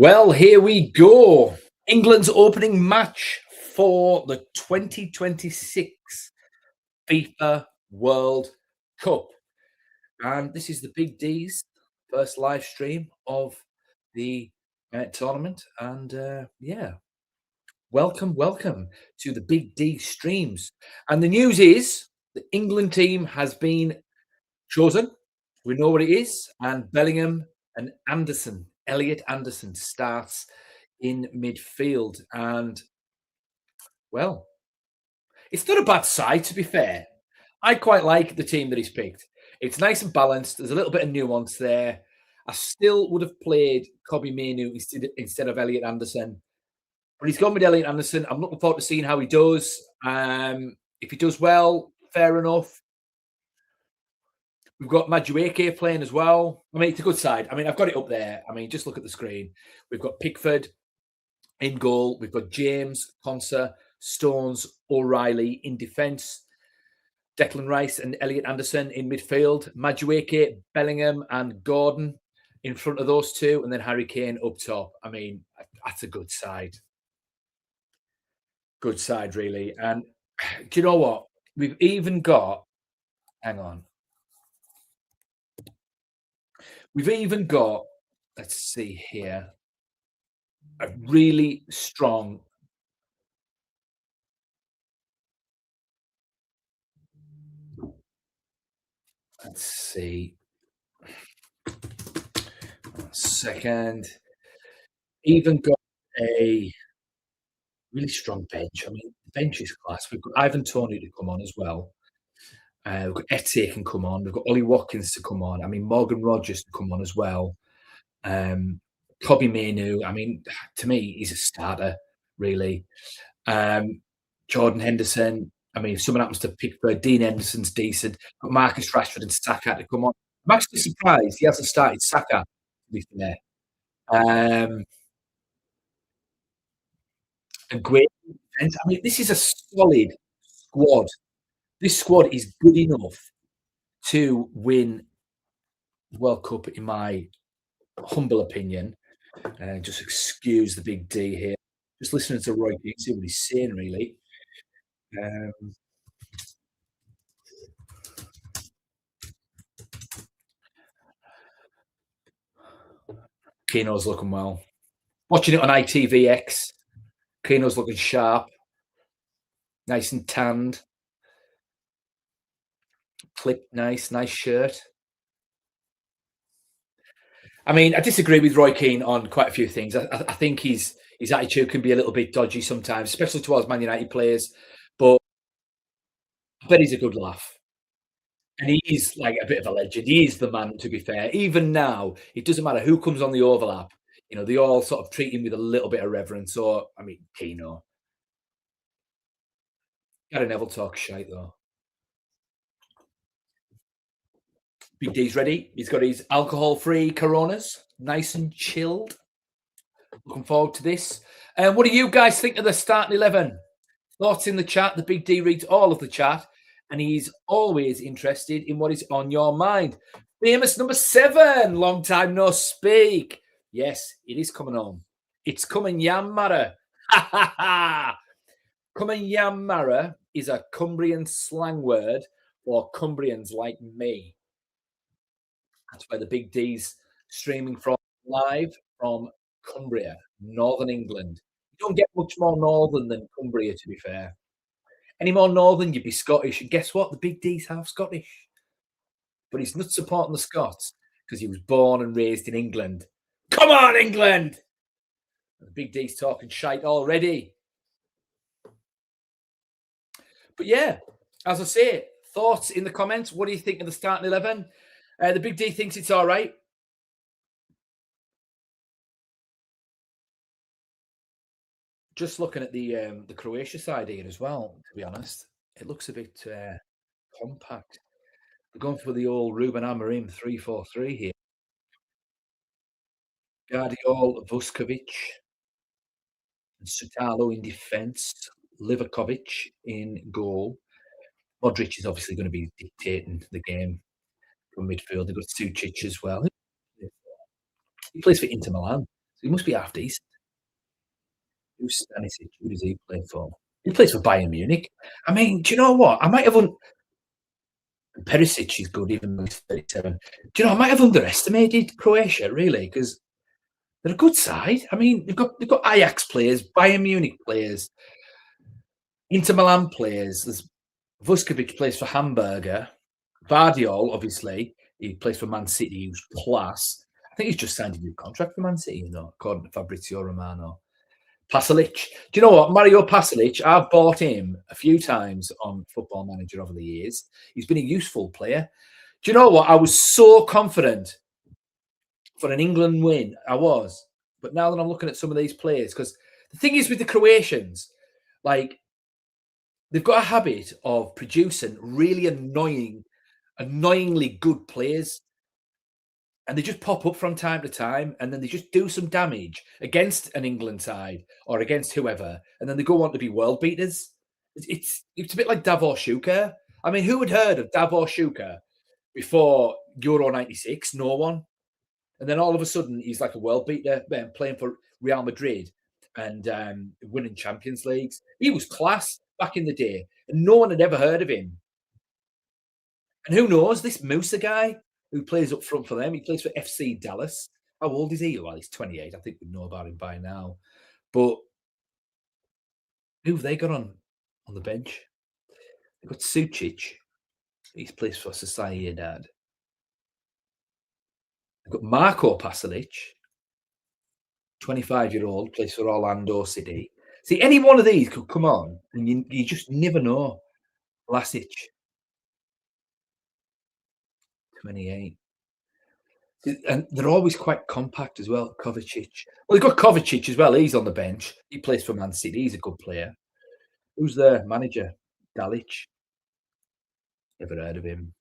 Well, here we go. England's opening match for the 2026 FIFA World Cup. And this is the Big D's first live stream of the tournament. And yeah, welcome to the Big D streams. And the news is the England team has been chosen. We know what it is. And Bellingham and Elliot Anderson starts in midfield. And well, it's not a bad side, to be fair. I quite like the team that he's picked. It's nice and balanced. There's a little bit of nuance there. I still would have played Kobbie Mainoo instead of Elliot Anderson. But he's gone with Elliot Anderson. I'm looking forward to seeing how he does. If he does well, fair enough. We've got Madueke playing as well. I mean, it's a good side. I mean, I've got it up there. I mean, just look at the screen. We've got Pickford in goal. We've got James, Conser, Stones, O'Reilly in defence. Declan Rice and Elliot Anderson in midfield. Madueke, Bellingham and Gordon in front of those two. And then Harry Kane up top. I mean, that's a good side. Good side, really. And do you know what? We've even got... Hang on. We've even got, let's see here, a really strong... Let's see. 1 second. Even got a really strong bench. I mean, the bench is class. We've got Ivan Toney to come on as well. We've got Etienne can come on. We've got Ollie Watkins to come on. I mean, Morgan Rogers to come on as well. Kobbie Mainoo. I mean, to me, he's a starter, really. Jordan Henderson. I mean, if someone happens to pick Dean Henderson's decent. Got Marcus Rashford and Saka to come on. I'm actually surprised he hasn't started Saka, to be fair. A great defense. I mean, this is a solid squad. This squad is good enough to win the World Cup, in my humble opinion. Just excuse the big D here. Just listening to Roy Keane, see what he's saying, really. Keno's looking well. Watching it on ITVX. Keno's looking sharp. Nice and tanned. Clip, nice shirt. I mean, I disagree with Roy Keane on quite a few things. I think his attitude can be a little bit dodgy sometimes, especially towards Man United players. But I bet he's a good laugh. And he's like a bit of a legend. He is the man, to be fair. Even now, it doesn't matter who comes on the overlap. You know, they all sort of treat him with a little bit of reverence. So, I mean, Keno. Gary Neville talks shite, though. Big D's ready. He's got his alcohol-free Coronas, nice and chilled. Looking forward to this. And what do you guys think of the starting 11? Thoughts in the chat. The Big D reads all of the chat, and he's always interested in what is on your mind. Famous number 7, long time no speak. Yes, it is coming on. It's coming Yammara. Ha ha ha. Coming Yammara is a Cumbrian slang word for Cumbrians like me. That's where the Big D's streaming from, live from Cumbria, Northern England. You don't get much more northern than Cumbria, to be fair. Any more northern, you'd be Scottish. And guess what? The Big D's half Scottish. But he's not supporting the Scots because he was born and raised in England. Come on, England! The Big D's talking shite already. But yeah, as I say, thoughts in the comments. What do you think of the starting 11? The Big D thinks it's all right. Just looking at the Croatia side here as well, to be honest, it looks a bit compact. They're going for the old Ruben Amorim 3-4-3 here. Guardiol, Vuskovic, and Sutalo in defence, Livakovic in goal. Modric is obviously going to be dictating the game from midfield. They've got Sucic as well. He plays for Inter Milan. So he must be half decent. Who's Stanisic? Who does he play for? He plays for Bayern Munich. I mean, do you know what? I might have Perisic is good, even though he's 37. Do you know, I might have underestimated Croatia, really, because they're a good side. I mean, they've got Ajax players, Bayern Munich players, Inter Milan players. There's Vuskovic plays for Hamburger. Vardiol, obviously, he plays for Man City, who's class. I think he's just signed a new contract for Man City, according to Fabrizio Romano. Pasalic. Do you know what? Mario Pasalic, I've bought him a few times on Football Manager over the years. He's been a useful player. Do you know what? I was so confident for an England win. I was. But now that I'm looking at some of these players, because the thing is with the Croatians, like, they've got a habit of producing really annoyingly good players. And they just pop up from time to time, and then they just do some damage against an England side or against whoever, and then they go on to be world beaters. It's a bit like Davor Shuka. I mean, who had heard of Davor Shuka before Euro '96? No one. And then all of a sudden, he's like a world beater, playing for Real Madrid and winning Champions Leagues. He was class back in the day, and no one had ever heard of him. And who knows, this Musa guy who plays up front for them, he plays for FC Dallas. How old is he? Well, he's 28. I think we know about him by now. But who have they got on the bench? They've got Sucic. He plays for Sociedad. They've got Marco Pasalic, 25-year-old, plays for Orlando City. See, any one of these could come on, and you just never know. Vlasic, 28. And they're always quite compact as well. Kovacic. Well, they've got Kovacic as well. He's on the bench. He plays for Man City. He's a good player. Who's their manager? Dalic. Never heard of him.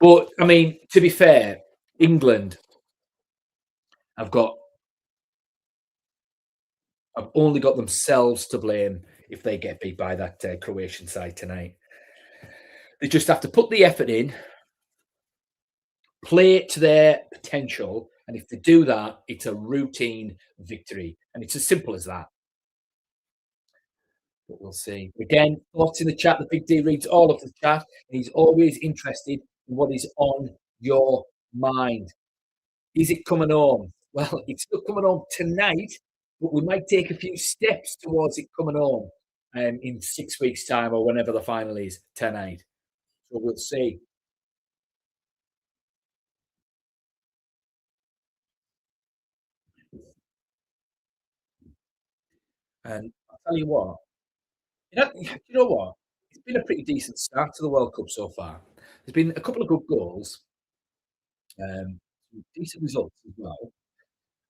But I mean, to be fair, England have only got themselves to blame if they get beat by that Croatian side tonight. They just have to put the effort in, play it to their potential, and if they do that, it's a routine victory. And it's as simple as that. But we'll see. Again, thoughts in the chat. The Big D reads all of the chat, and he's always interested in what is on your mind. Is it coming home? Well, it's not coming home tonight, but we might take a few steps towards it coming home in 6 weeks' time or whenever the final is tonight. So we'll see. And I'll tell you what, you know what? It's been a pretty decent start to the World Cup so far. There's been a couple of good goals, decent results as well.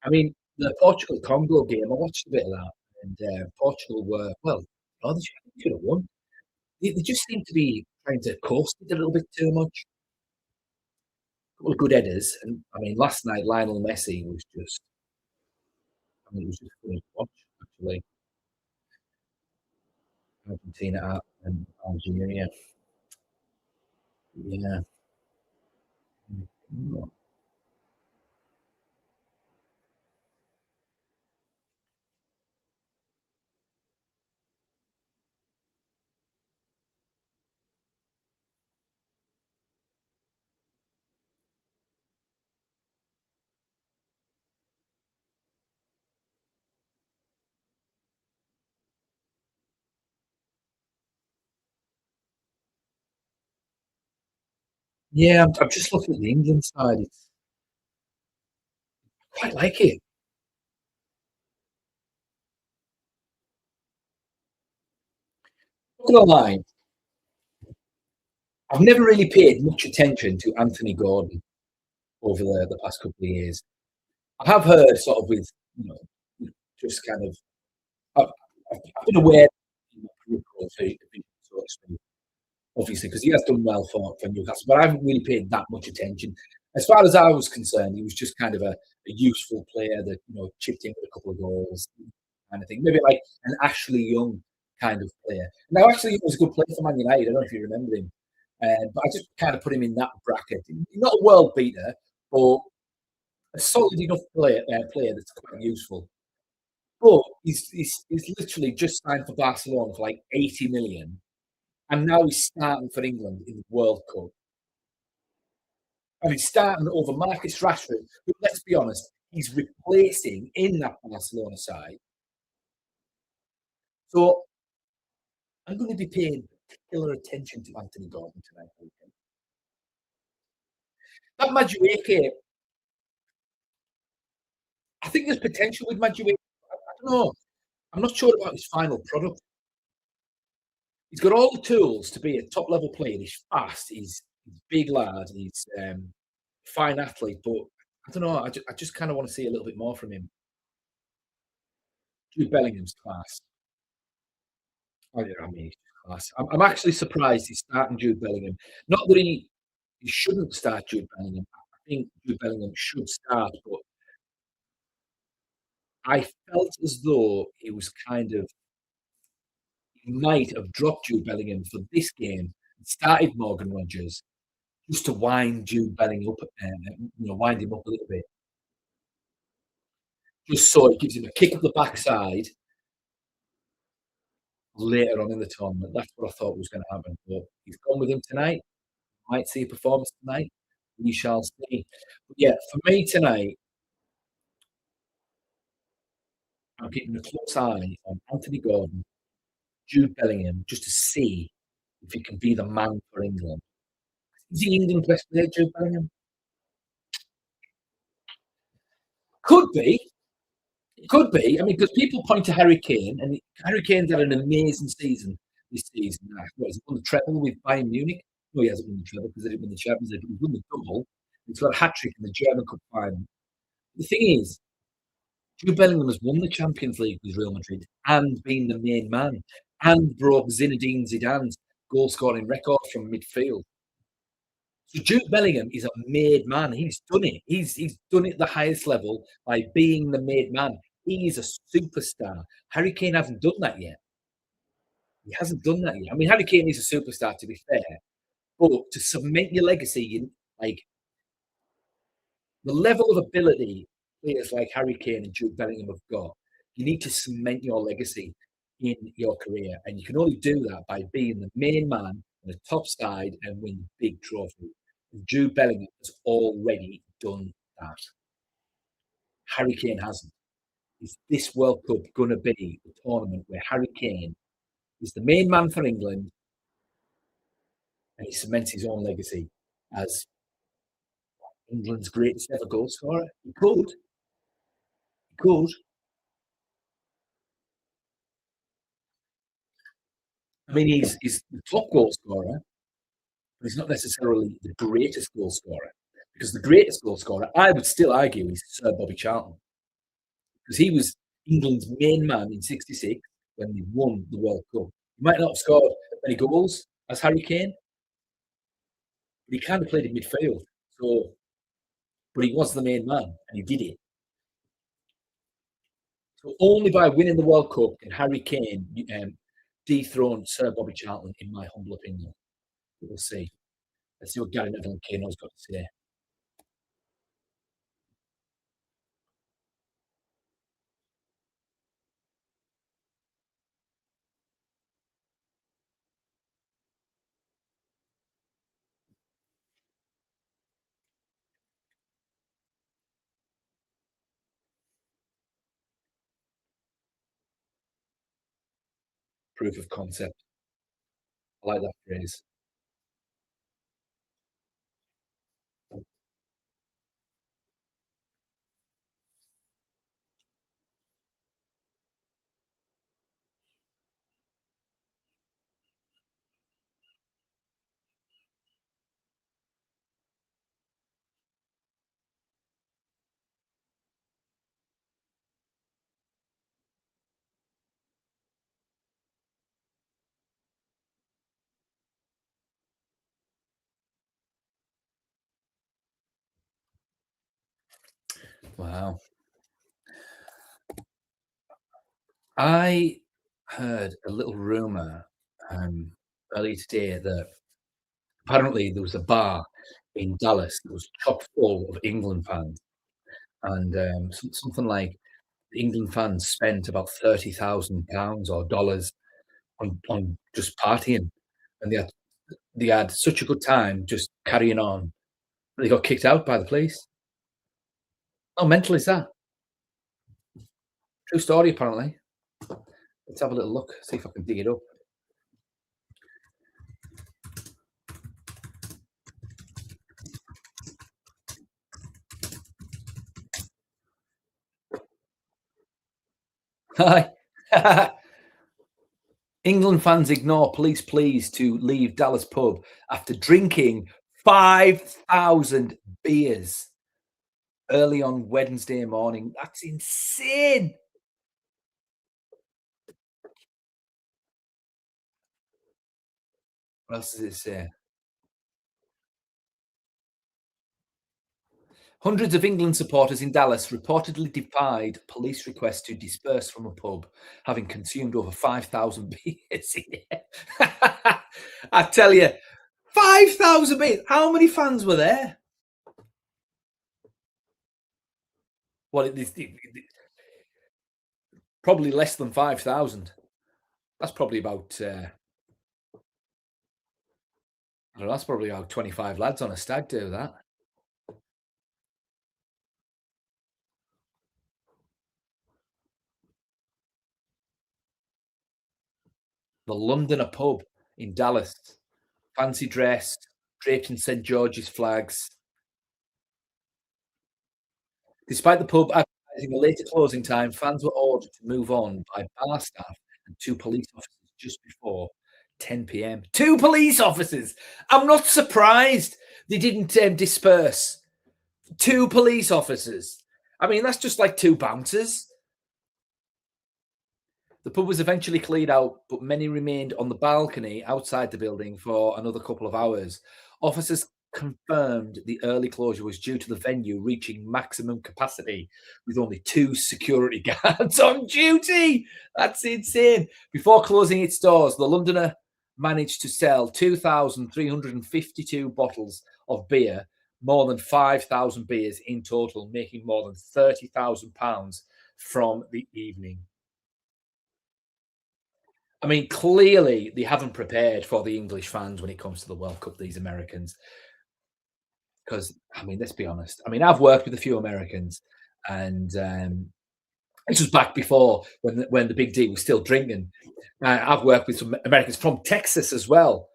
I mean, the Portugal Congo game, I watched a bit of that, and Portugal were they should have won. They just seem to be trying to coast it a little bit too much. A couple of good headers, and I mean, last night Lionel Messi was just, I mean, it was just funny to watch actually. Argentina and Algeria, yeah. Mm. Yeah, I'm just looking at the England side. It's quite like it. Not gonna lie, I've never really paid much attention to Anthony Gordon over the past couple of years. I have heard sort of with, you know, just kind of I've I've been aware in my peripheral vision, so to speak, obviously, because he has done well for Newcastle, but I haven't really paid that much attention. As far as I was concerned, he was just kind of a useful player that, chipped in with a couple of goals kind of thing. Maybe like an Ashley Young kind of player. Now, Ashley Young was a good player for Man United. I don't know if you remember him. But I just kind of put him in that bracket. Not a world beater, but a solid enough player that's quite useful. But he's literally just signed for Barcelona for like 80 million, and now he's starting for England in the World Cup. And he's starting over Marcus Rashford, who, let's be honest, he's replacing in that Barcelona side. So I'm going to be paying particular attention to Anthony Gordon tonight. I think. That Madueke, I think there's potential with Madueke. I don't know. I'm not sure about his final product. He's got all the tools to be a top level player. He's fast. He's big lad. He's fine athlete. But I don't know. I just kind of want to see a little bit more from him. Jude Bellingham's class. Oh yeah, I mean, he's class. I'm actually surprised he's starting Jude Bellingham. Not that he shouldn't start Jude Bellingham. I think Jude Bellingham should start, but I felt as though he was kind of he might have dropped Jude Bellingham for this game and started Morgan Rogers just to wind Jude Bellingham up, wind him up a little bit, just so it gives him a kick up the backside later on in the tournament. That's what I thought was going to happen. But he's gone with him tonight. Might see a performance tonight. We shall see. But yeah, for me tonight, I'm keeping a close eye on Anthony Gordon, Jude Bellingham, just to see if he can be the man for England. Is he England's best player, Jude Bellingham? Could be. It could be. I mean, because people point to Harry Kane, and Harry Kane's had an amazing season this season. He's won the treble with Bayern Munich. No, he hasn't won the treble because they didn't win the Champions League. He's won the double. He's got a hat trick in the German Cup final. The thing is, Jude Bellingham has won the Champions League with Real Madrid and been the main man and broke Zinedine Zidane's goal scoring record from midfield. So Jude Bellingham is a made man. He's done it. He's done it at the highest level by being the made man. He is a superstar. Harry Kane hasn't done that yet. He hasn't done that yet. I mean, Harry Kane is a superstar, to be fair, but to cement your legacy in like the level of ability players like Harry Kane and Jude Bellingham have got, you need to cement your legacy in your career, and you can only do that by being the main man on the top side and win big trophies. Jude Bellingham has already done that. Harry Kane hasn't. Is this World Cup going to be the tournament where Harry Kane is the main man for England and he cements his own legacy as England's greatest ever goal scorer? He could. He could. I mean, he's the top goal scorer, but he's not necessarily the greatest goal scorer. Because the greatest goal scorer, I would still argue, is Sir Bobby Charlton. Because he was England's main man in '66 when they won the World Cup. He might not have scored as many goals as Harry Kane, but he kind of played in midfield. So, but he was the main man and he did it. So only by winning the World Cup can Harry Kane dethrone Sir Bobby Charlton, in my humble opinion. We'll see. Let's see what Gary Neville and Kane has got to say. Proof of concept. I like that phrase. Wow. I heard a little rumor earlier today that apparently there was a bar in Dallas that was chock full of England fans. and something like England fans spent about £30,000 or dollars on just partying, and they had such a good time just carrying on. They got kicked out by the police. How mental is that? True story, apparently. Let's have a little look, see if I can dig it up. Hi. England fans ignore police pleas to leave Dallas pub after drinking 5,000 beers early on Wednesday morning. That's insane. What else does it say? Hundreds of England supporters in Dallas reportedly defied police requests to disperse from a pub, having consumed over 5,000 beers in it. I tell you, 5,000 beers. How many fans were there? Well, probably less than 5,000. That's probably about, I don't know, that's probably about 25 lads on a stag do, that. The Londoner pub in Dallas. Fancy dress, draped in St. George's flags. Despite the pub advertising a later closing time, fans were ordered to move on by bar staff and two police officers just before 10 p.m. Two police officers! I'm not surprised they didn't disperse. Two police officers. I mean, that's just like two bouncers. The pub was eventually cleared out, but many remained on the balcony outside the building for another couple of hours. Officers confirmed the early closure was due to the venue reaching maximum capacity with only two security guards on duty. That's insane. Before closing its doors, the Londoner managed to sell 2,352 bottles of beer, more than 5,000 beers in total, making more than £30,000 from the evening. I mean, clearly they haven't prepared for the English fans when it comes to the World Cup, these Americans. Because, I mean, let's be honest. I mean, I've worked with a few Americans, and this was back before when the Big D was still drinking. I've worked with some Americans from Texas as well,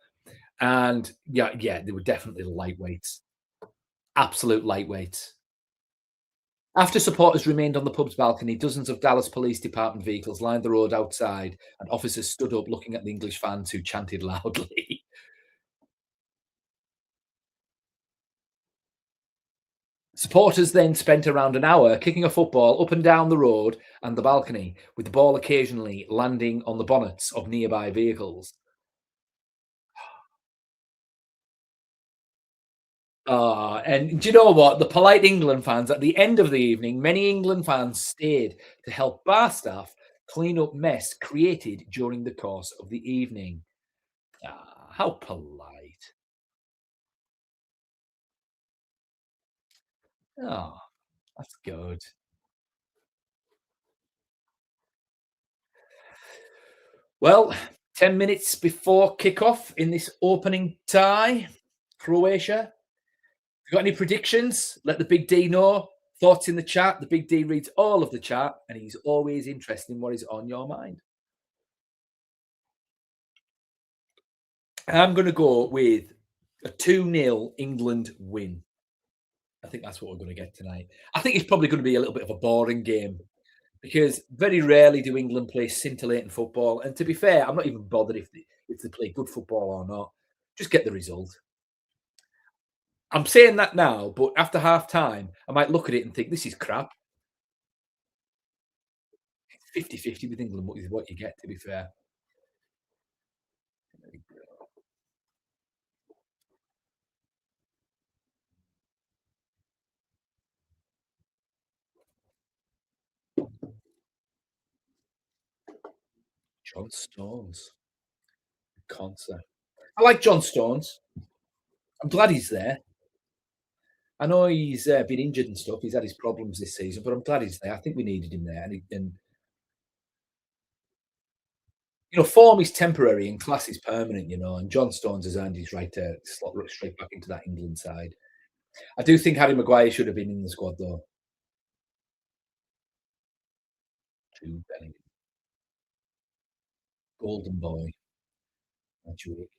and yeah, they were definitely lightweights, absolute lightweights. After supporters remained on the pub's balcony, dozens of Dallas Police Department vehicles lined the road outside, and officers stood up looking at the English fans who chanted loudly. Supporters then spent around an hour kicking a football up and down the road and the balcony, with the ball occasionally landing on the bonnets of nearby vehicles. And do you know what? The polite England fans, at the end of the evening, many England fans stayed to help bar staff clean up mess created during the course of the evening. How polite. Oh, that's good. Well, 10 minutes before kickoff in this opening tie, Croatia. You got any predictions? Let the big D know. Thoughts in the chat. The big D reads all of the chat, and he's always interested in what is on your mind. I'm going to go with a 2-0 England win. I think that's what we're going to get tonight. I think it's probably going to be a little bit of a boring game because very rarely do England play scintillating football. And to be fair, I'm not even bothered if they play good football or not. Just get the result. I'm saying that now, but after half time, I might look at it and think, this is crap. 50-50 with England, what you get, to be fair. John Stones concert. I like John Stones. I'm glad he's there. I know he's been injured and stuff. He's had his problems this season, but I'm glad he's there. I think we needed him there, and form is temporary and class is permanent. And John Stones has earned his right to slot straight back into that England side. I do think Harry Maguire should have been in the squad though. Jude Bellingham, golden boy, Jude,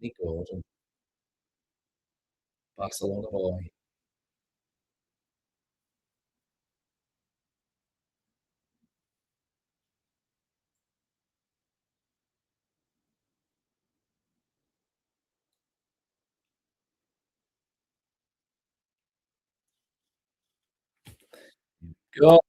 Nick Gordon, Barcelona boy. Go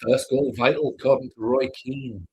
first goal, vital, according to Roy Keane.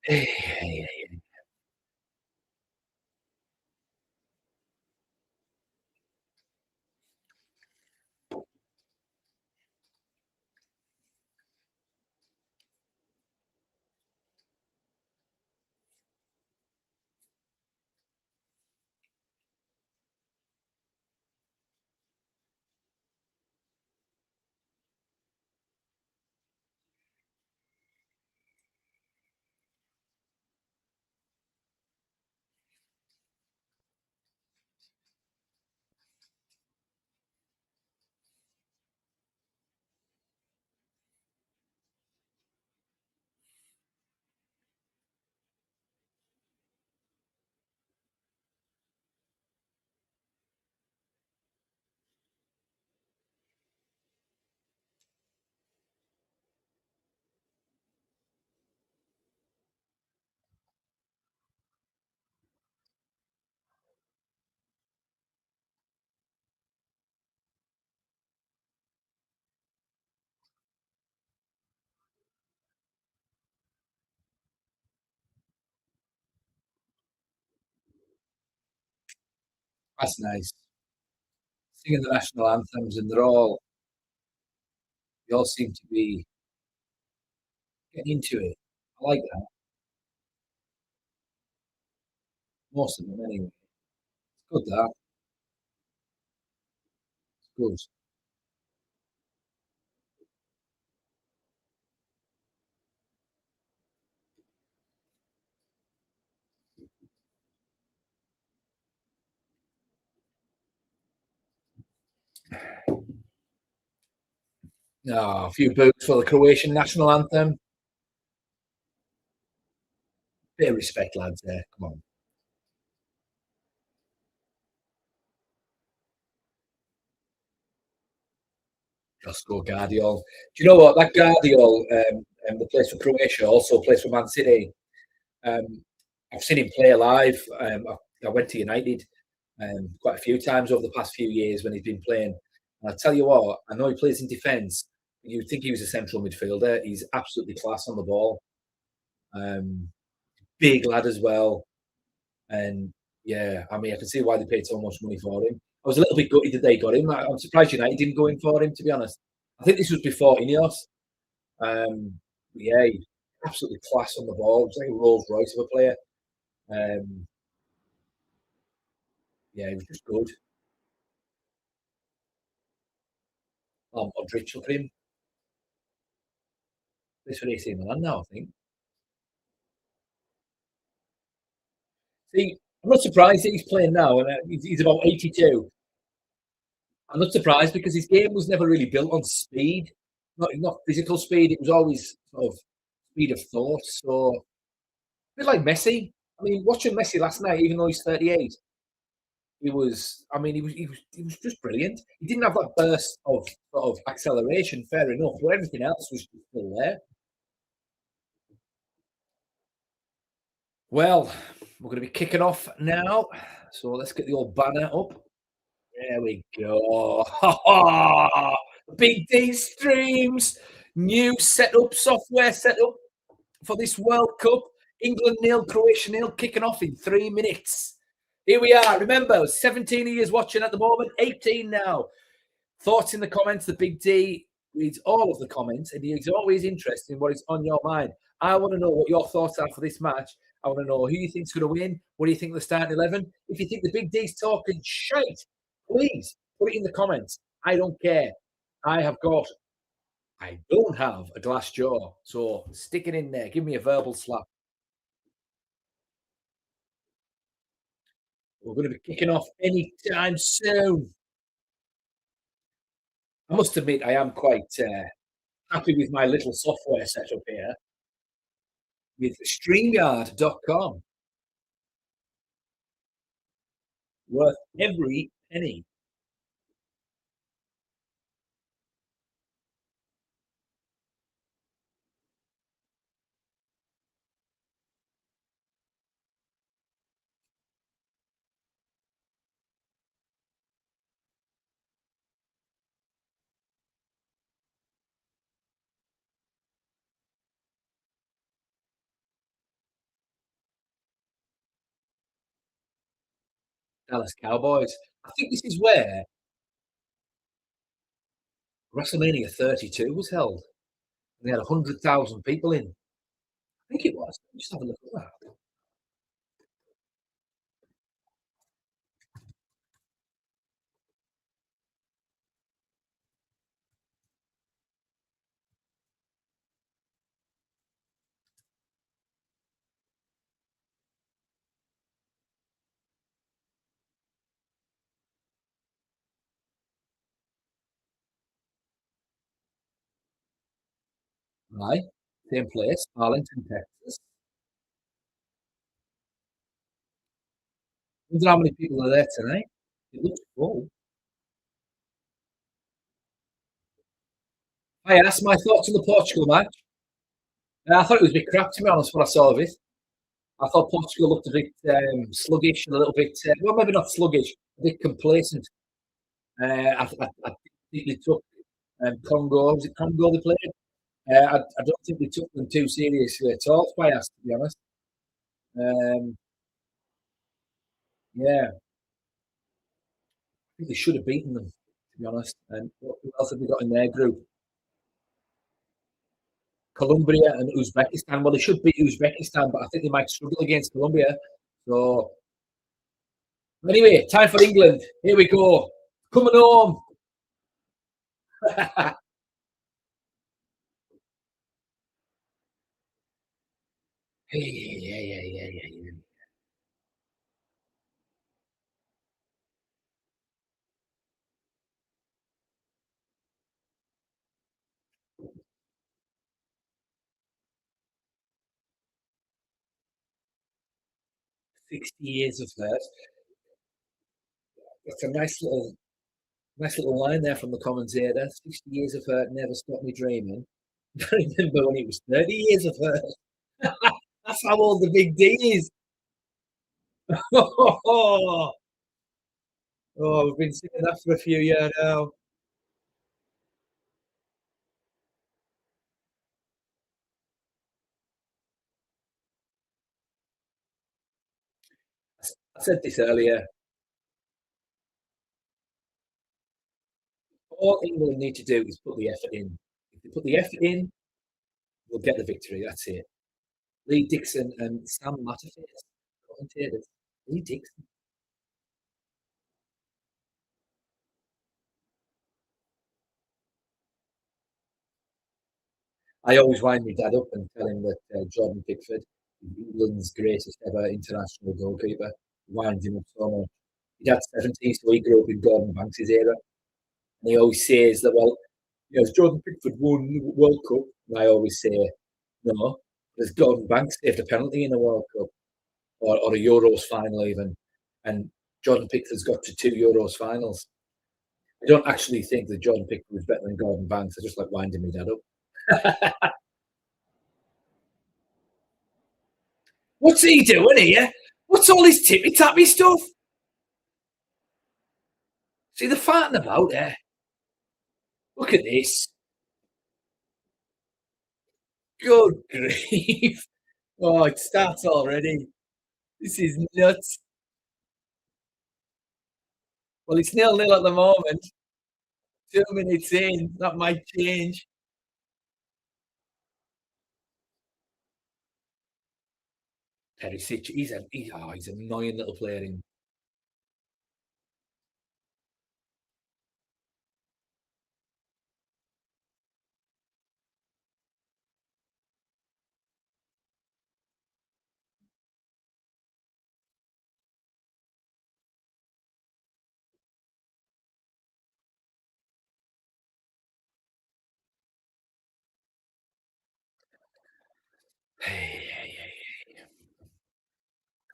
Hey, hey, hey. That's nice. Singing the national anthems, and they all seem to be getting into it. I like that. Most of them, anyway. Good that. It's good. Oh, a few boos for the Croatian national anthem. Bit of respect, lads. There, come on. Josko Guardiol. Do you know what? That Guardiol, that plays for Croatia, also plays for Man City. Um, I've seen him play live. I went to United quite a few times over the past few years when he's been playing. And I tell you what, I know he plays in defence. You'd think he was a central midfielder. He's absolutely class on the ball. Um, Big lad as well. And yeah, I mean, I can see why they paid so much money for him. I was a little bit gutted that they got him. I'm surprised United didn't go in for him, to be honest. I think this was before Ineos. Yeah, absolutely class on the ball. It's like a Rolls Royce of a player. Um, yeah, he was just good. Modric, look at him. Plays for AC Milan now, I think. See, I'm not surprised that he's playing now, and he's about 82. I'm not surprised because his game was never really built on speed, not physical speed. It was always sort of speed of thought. So a bit like Messi. I mean, watching Messi last night, even though he's 38, he was. I mean, he was just brilliant. He didn't have that burst of sort of acceleration. Fair enough, but everything else was still there. Well, we're going to be kicking off now, so let's get the old banner up. There we go. Big D streams, new setup, software setup for this World Cup. England nil, Croatia nil, kicking off in 3 minutes. Here we are. Remember, 17 of you watching at the moment, 18 now. Thoughts in the comments. The Big D reads all of the comments, and he's always interested in what is on your mind. I want to know what your thoughts are for this match. I want to know who you think's going to win. What do you think of the starting 11? If you think the Big D's talking shite, please put it in the comments. I don't care. I don't have a glass jaw, so stick it in there. Give me a verbal slap. We're going to be kicking off anytime soon. I must admit, I am quite happy with my little software setup here with StreamYard.com. Worth every penny. Dallas Cowboys. I think this is where WrestleMania 32 was held. And they had 100,000 people in. I think it was. Just have a look at that. Right. Same place, Arlington, Texas. I wonder how many people are there tonight. It looks full. I asked my thoughts on the Portugal match. I thought it was a bit crap, to be honest, what I saw of it. I thought Portugal looked a bit sluggish and a little bit, well, maybe not sluggish, a bit complacent. I think they took Congo. Was it Congo they played? I don't think they took them too seriously at all, if I asked, to be honest. Um, yeah, I think they should have beaten them, to be honest. And what else have they got in their group? Colombia and Uzbekistan. Well, they should beat Uzbekistan, but I think they might struggle against Colombia. So, anyway, time for England. Here we go. Coming home. Yeah. 60 years of hurt. That's a nice little line there from the commentator. 60 years of hurt never stopped me dreaming. I remember when it was 30 years of hurt. That's how old the big D is. Oh, we've been singing that for a few years now. I said this earlier. All England need to do is put the effort in. If they put the effort in, we'll get the victory. That's it. Lee Dixon and Sam Matterface, commentators. Lee Dixon. I always wind my dad up and tell him that Jordan Pickford is England's greatest ever international goalkeeper. Winds him up so much. His dad's 70, so he grew up in Gordon Banks' era. And he always says that, well, has Jordan Pickford won the World Cup? And I always say, no, there's Gordon Banks saved a penalty in the World Cup or a Euros final even. And Jordan Pickford's got to two Euros finals. I don't actually think that Jordan Pickford was better than Gordon Banks. I just like winding my dad up. What's he doing here? What's all this tippy tappy stuff? See, they're farting about there. Look at this. Good grief. Oh, it starts already. This is nuts. Well, it's 0-0 at the moment. 2 minutes in. That might change. Perisic, he's an annoying little player in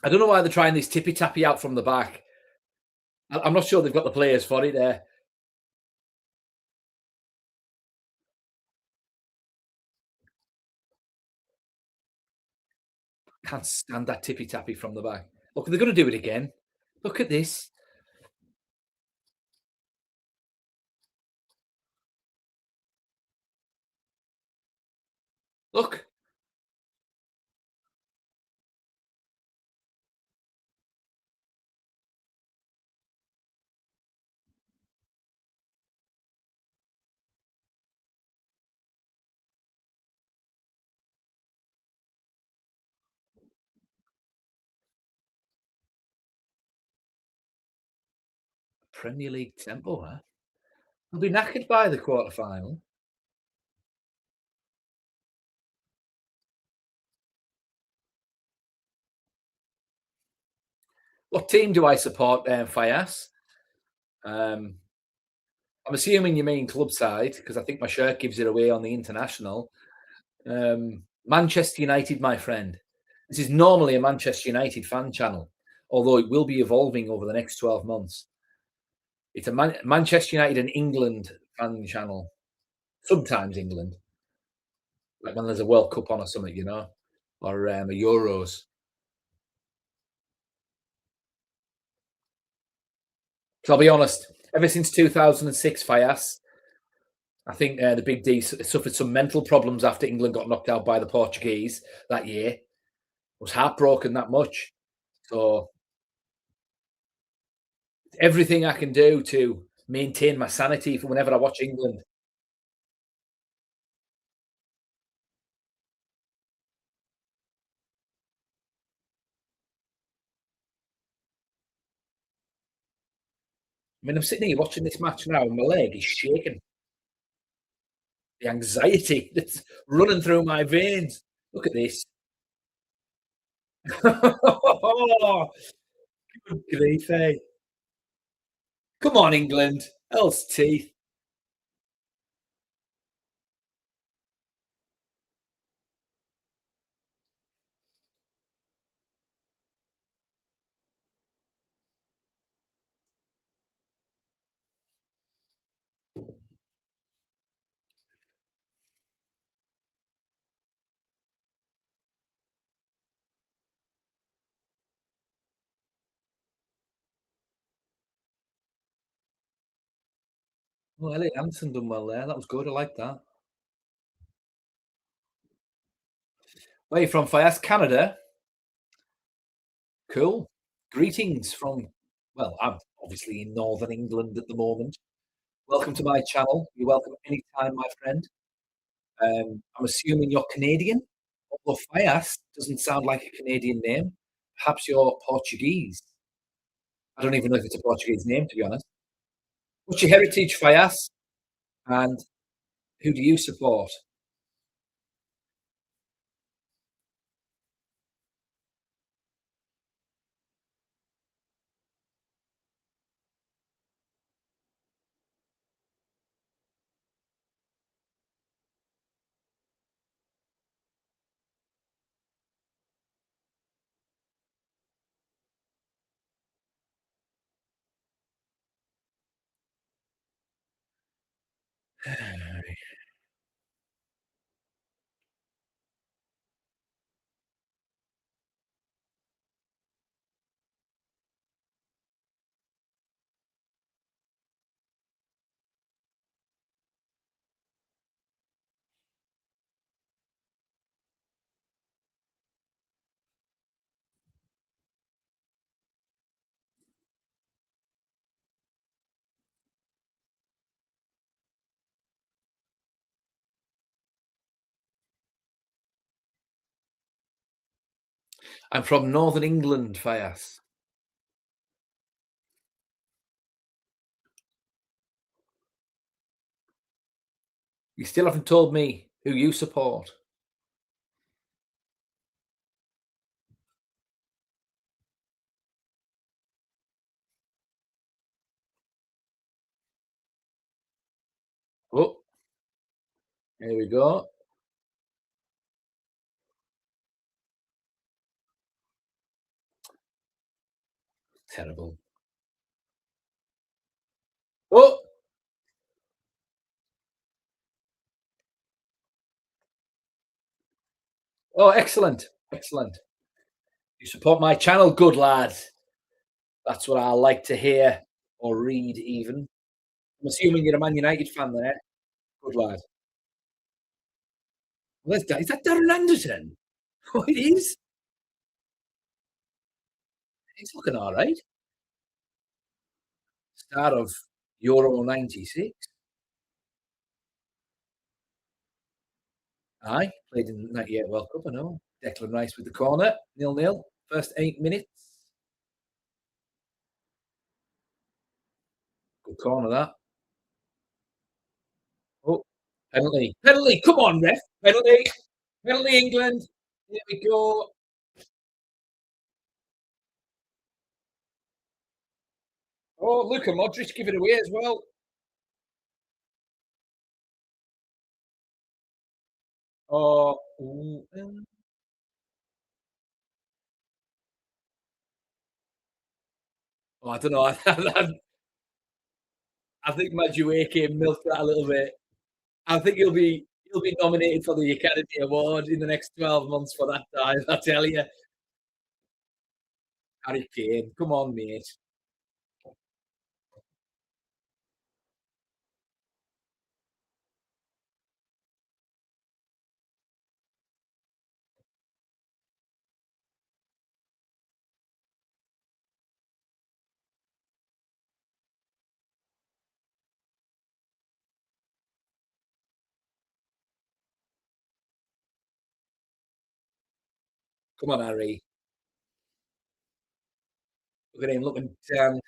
I don't know why they're trying this tippy tappy out from the back. I'm not sure they've got the players for it there. Can't stand that tippy tappy from the back. Look, they're going to do it again. Look at this. Look. Premier League tempo, huh? They'll be knackered by the quarter final. What team do I support, Fayas? Um, I'm assuming you mean club side because I think my shirt gives it away on the international. Manchester United, my friend. This is normally a Manchester United fan channel, although it will be evolving over the next 12 months. It's a Manchester United and England fan channel. Sometimes England, like when there's a World Cup on or something, or a Euros. So I'll be honest, ever since 2006, Fayas, I think the Big D suffered some mental problems after England got knocked out by the Portuguese that year. I was heartbroken that much. So everything I can do to maintain my sanity for whenever I watch England. I mean, I'm sitting here watching this match now, and my leg is shaking. The anxiety that's running through my veins. Look at this. Oh, good grief, eh? Come on, England. Else teeth. Oh, Elliot Anderson done well there. That was good. I like that. Where are you from, Fayaz? Canada? Cool. Greetings from, well, I'm obviously in Northern England at the moment. Welcome to my channel. You're welcome anytime, my friend. I'm assuming you're Canadian, although Fayaz doesn't sound like a Canadian name. Perhaps you're Portuguese. I don't even know if it's a Portuguese name, to be honest. What's your heritage, Fayaz? And who do you support? I'm from Northern England, Fayaz. You still haven't told me who you support. Oh, here we go. Terrible. Oh, oh, excellent. Excellent. You support my channel, good lad. That's what I like to hear or read, even. I'm assuming you're a Man United fan there. Good lad. Well, is that Darren Anderton? Oh, it is. He's looking all right. Start of Euro 96. Aye, played in the 98 World Cup, I know. Declan Rice with the corner, 0-0. First 8 minutes. Good corner, that. Oh, penalty. Penalty. Come on, ref. Penalty. Penalty, England. Here we go. Oh, Luka Modric give it away as well. Oh, oh, I don't know. I think Madueke milked that a little bit. I think he'll be nominated for the Academy Award in the next 12 months for that dive. I tell you, Harry Kane. Come on, mate. Come on, Harry. Look at him looking down.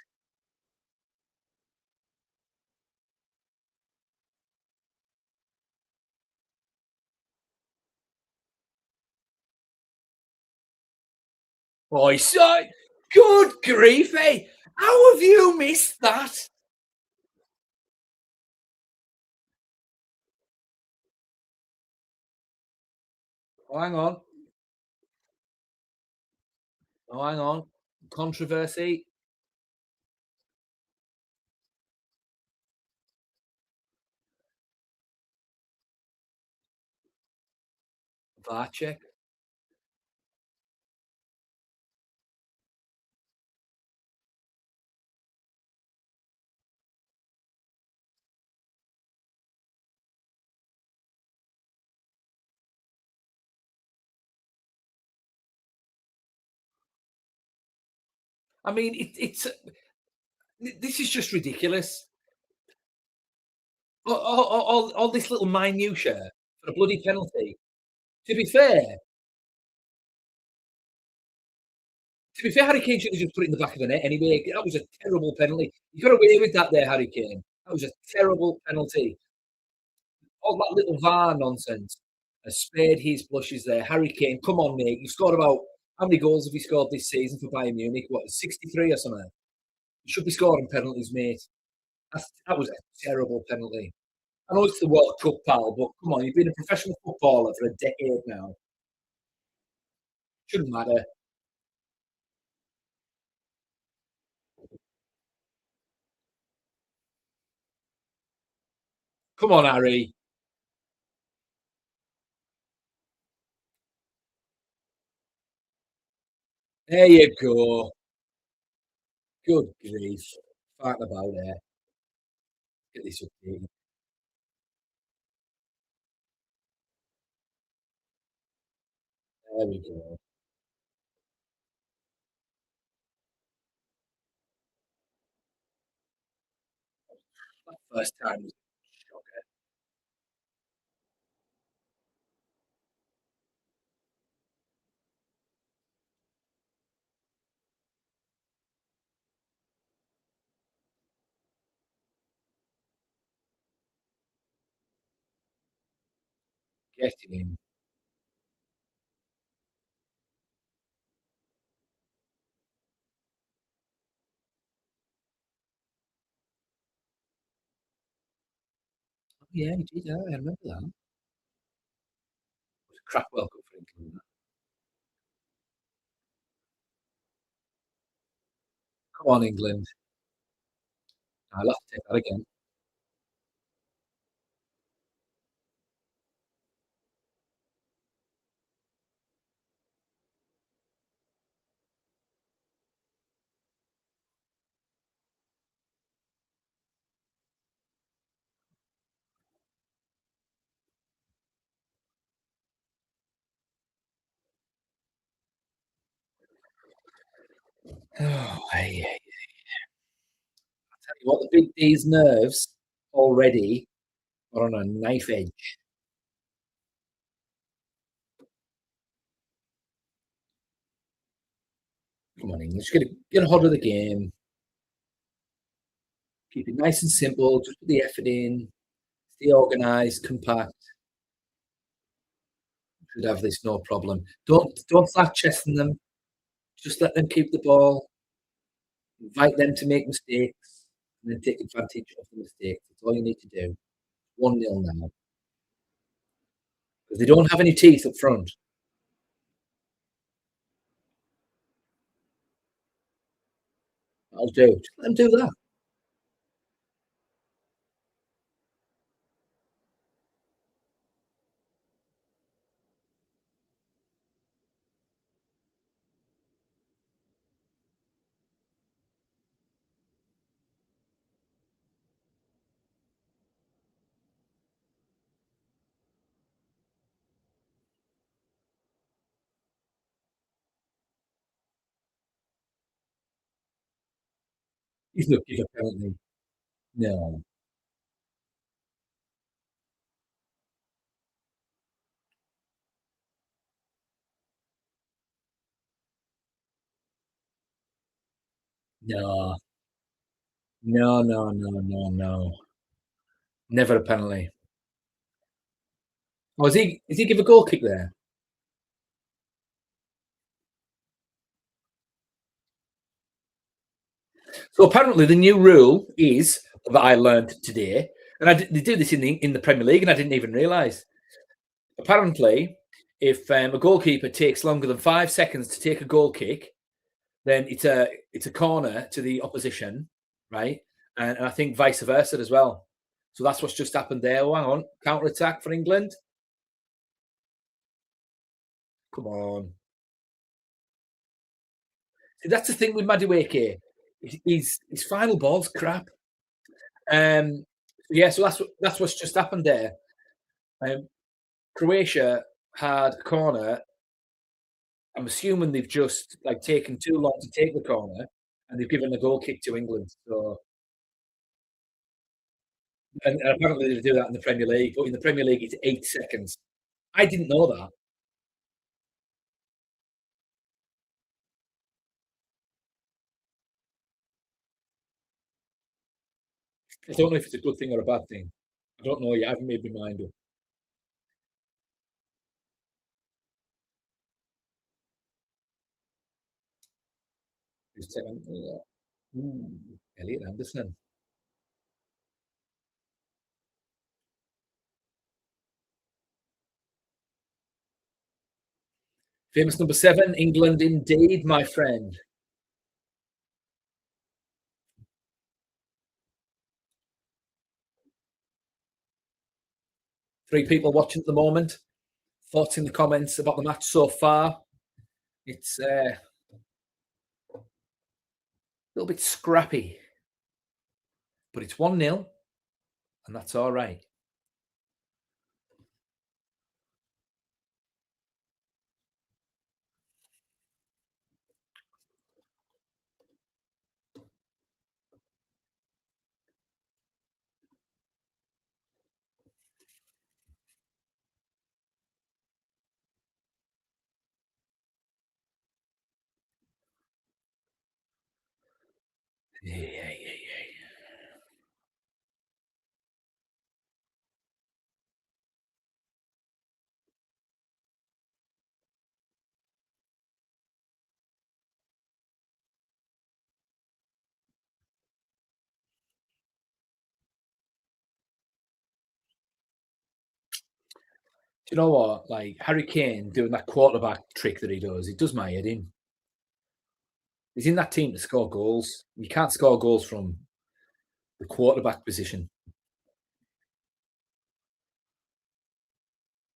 Oh, he's so good grief, eh? How have you missed that? Oh, hang on. Oh, hang on. Controversy. VAR check. I mean, this is just ridiculous. All this little minutia for a bloody penalty. To be fair, Harry Kane should have just put it in the back of the net anyway. That was a terrible penalty. You got away with that there, Harry Kane. That was a terrible penalty. All that little VAR nonsense has spared his blushes there. Harry Kane, come on, mate. You've scored about how many goals have you scored this season for Bayern Munich? What, 63 or something? You should be scoring penalties, mate. That was a terrible penalty. I know it's the World Cup, pal, but come on, you've been a professional footballer for a decade now. Shouldn't matter. Come on, Harry. There you go. Good grief. Farting about there. Get this updated. There we go. That first time was a shocker. Getting in. Oh, yeah, he did. Yeah, I remember that. It was a crap World Cup for England. Come on, England. I'll have to take that again. Oh, hey. Tell you what, the Big D's nerves already are on a knife edge. Come on, England. Just get hold of the game. Keep it nice and simple. Just put the effort in. Stay organised, compact. Should have this no problem. Don't flat chesting them. Just let them keep the ball. Invite them to make mistakes, and then take advantage of the mistakes. That's all you need to do. 1-0 now. Because they don't have any teeth up front. I'll do. Just let them do that. He's not give a penalty. No, no, no. Never a penalty. Oh, is he give a goal kick there? So apparently the new rule is that I learned today, and they do this in the Premier League, and I didn't even realise. Apparently, if a goalkeeper takes longer than 5 seconds to take a goal kick, then it's a corner to the opposition, right? And I think vice versa as well. So that's what's just happened there. Oh, hang on, counter attack for England. Come on. See, that's the thing with Madueke. His final ball's crap. Yeah, so that's what's just happened there. Um, Croatia had a corner. I'm assuming they've just like taken too long to take the corner. and they've given a goal kick to England. So, and apparently they do that in the Premier League, but in the Premier League it's 8 seconds. I didn't know that. I don't know if it's a good thing or a bad thing. I don't know yet. I haven't made my mind up. Who's taken? Elliot Anderson. Famous number 7, England indeed, my friend. 3 people watching at the moment. Thoughts in the comments about the match so far. It's a little bit scrappy, but it's 1-0, and that's all right. Yeah, yeah, yeah. Do you know what? Like Harry Kane doing that quarterback trick that he does, it does my head in. He's in that team to score goals. You can't score goals from the quarterback position.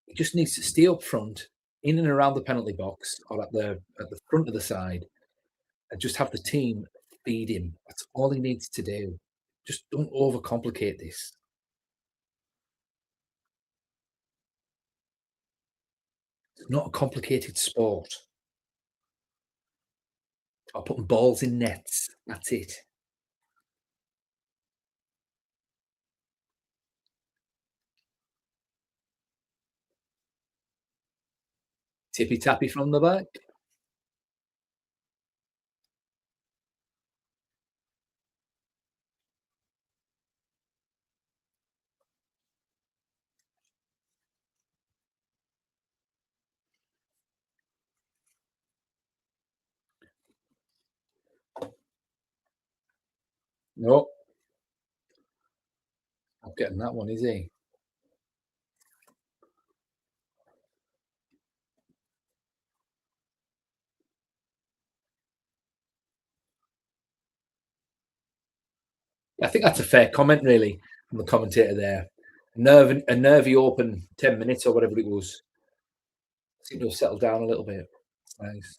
He just needs to stay up front, in and around the penalty box, or at the front of the side, and just have the team feed him. That's all he needs to do. Just don't overcomplicate this. It's not a complicated sport. Or putting balls in nets. That's it. Tippy tappy from the back. No, not getting that one, is he? I think that's a fair comment, really, from the commentator there. A nervy open 10 minutes or whatever it was. Seemed to have settled down a little bit. Nice.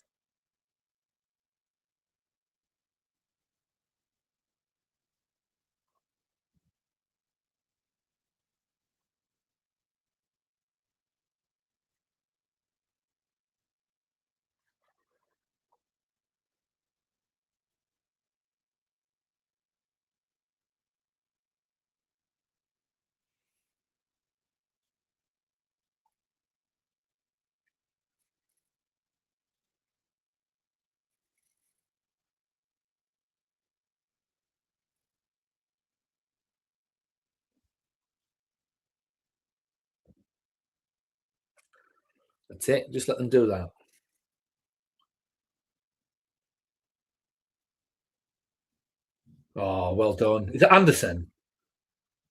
That's it. Just let them do that. Oh, well done. Is it Anderson?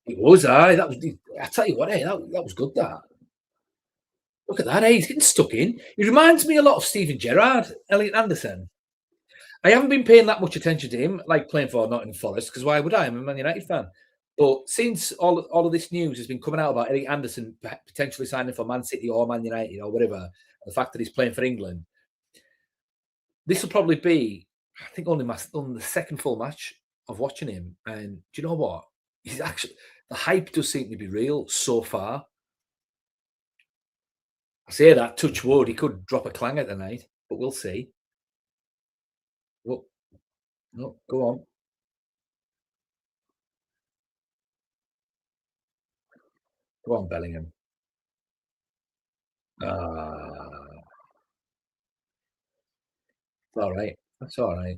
It was, aye. That was. I tell you what, that was good. That look at that. He's getting stuck in. He reminds me a lot of Steven Gerrard, Elliot Anderson. I haven't been paying that much attention to him, like playing for Nottingham Forest, because why would I? I'm a Man United fan. But since all of this news has been coming out about Elliot Anderson potentially signing for Man City or Man United or whatever, the fact that he's playing for England, this will probably be, I think, only the second full match of watching him. And do you know what? He's actually the hype does seem to be real so far. I say that, touch wood, he could drop a clanger tonight, but we'll see. Well, No, go on. Go on, Bellingham. Ah, it's all right. That's all right.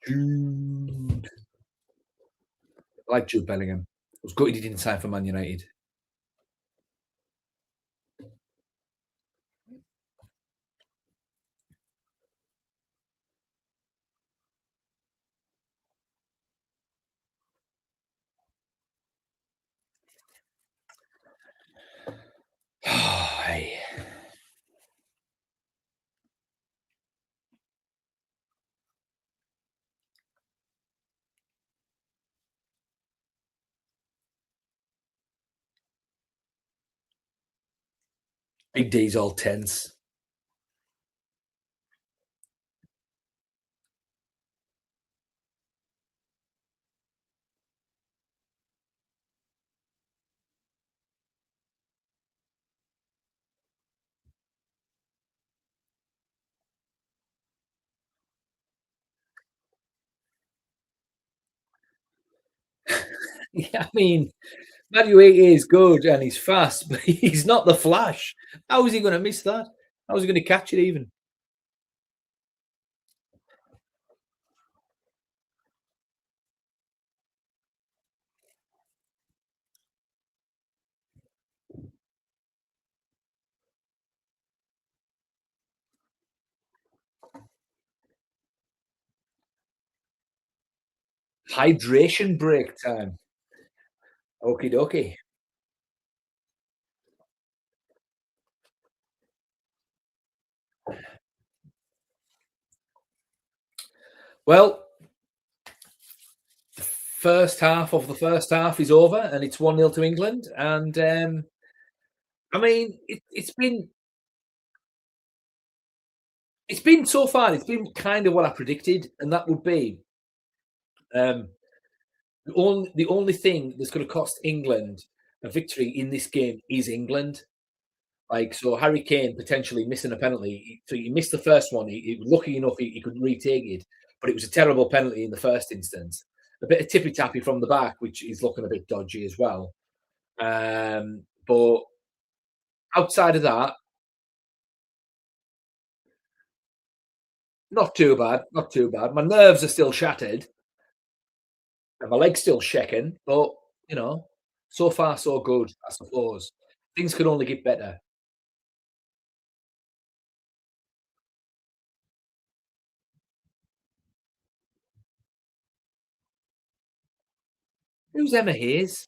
Jude. I like Jude Bellingham. I was gutted he didn't sign for Man United. Hey. Big D's all tense. Yeah, I mean, Matthew is good and he's fast, but he's not the Flash. How is he going to miss that? How is he going to catch it even? Hydration break time. Okie dokie. Well, first half of the first half is over and it's 1-0 to England. And I mean, it's been so far, it's been kind of what I predicted, and that would be um, the only thing that's going to cost England a victory in this game is England. Like, so Harry Kane potentially missing a penalty. So he missed the first one. He was lucky enough he could retake it, but it was a terrible penalty in the first instance. A bit of tippy tappy from the back, which is looking a bit dodgy as well. But outside of that, not too bad. Not too bad. My nerves are still shattered and my leg's still shaking, but you know, so far so good, I suppose. Things could only get better. Who's Emma Hayes?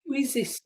Who is this?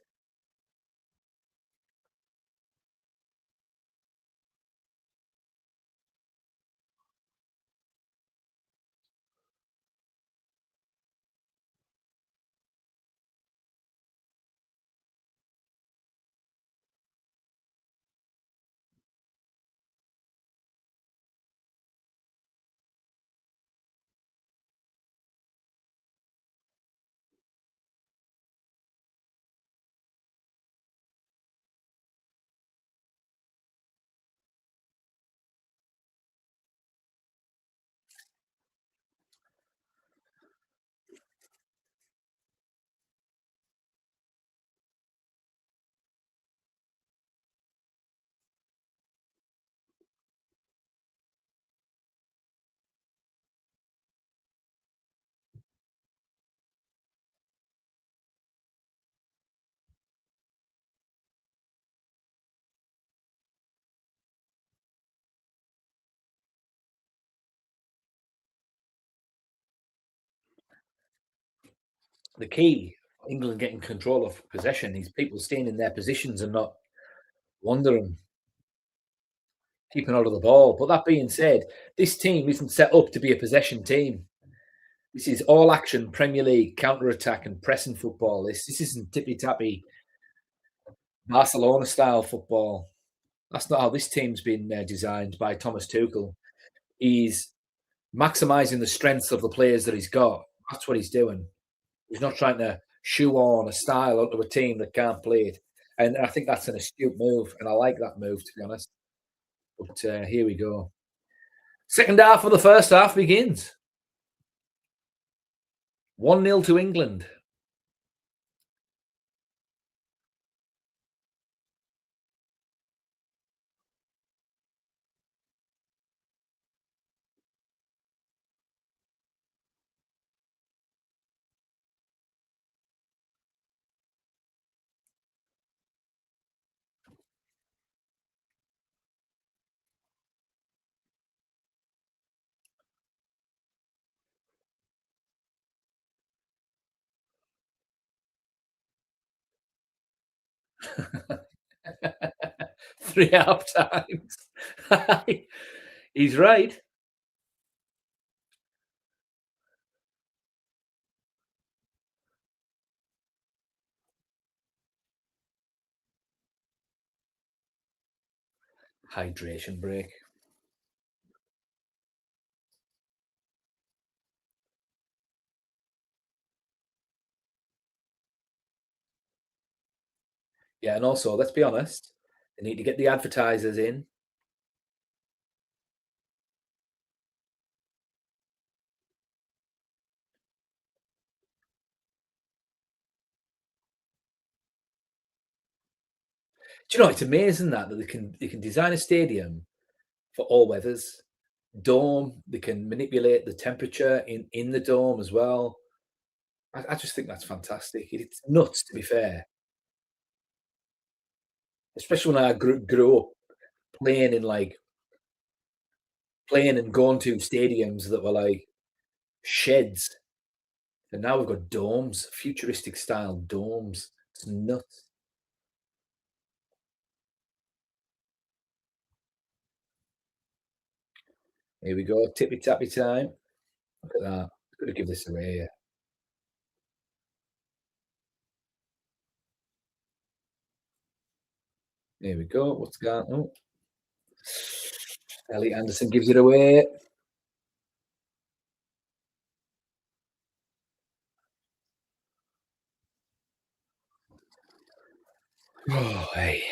The key, England getting control of possession, these people staying in their positions and not wandering, keeping hold of the ball. But that being said, this team isn't set up to be a possession team. This is all action Premier League counter attack and pressing football. This isn't tippy tappy Barcelona style football. That's not how this team's been designed by Thomas Tuchel. He's maximising the strengths of the players that he's got. That's what he's doing. He's not trying to shoe on a style onto a team that can't play it. And I think that's an astute move, and I like that move, to be honest. But here we go. Second half of the first half begins. 1-0 to England. Three half times. He's right. Hydration break. Yeah, and also, let's be honest, they need to get the advertisers in. Do you know, it's amazing that they can design a stadium for all weathers. Dome, they can manipulate the temperature in the dome as well. I just think that's fantastic. It's nuts, to be fair, especially when I grew up playing in, like playing and going to stadiums that were, like, sheds, and now we've got domes, futuristic style domes. It's nuts. Here we go, tippy tappy time. Look at that. Gotta give this away here. Here we go. What's going on? Oh, Elliot Anderson gives it away. Oh, hey.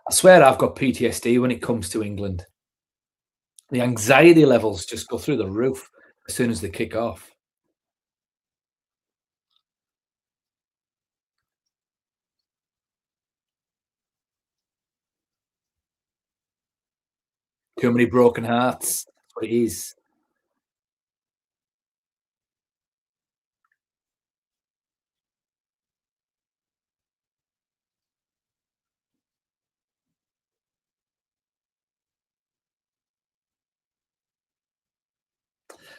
I swear I've got PTSD when it comes to England. The anxiety levels just go through the roof as soon as they kick off. Too many broken hearts. That's what it is.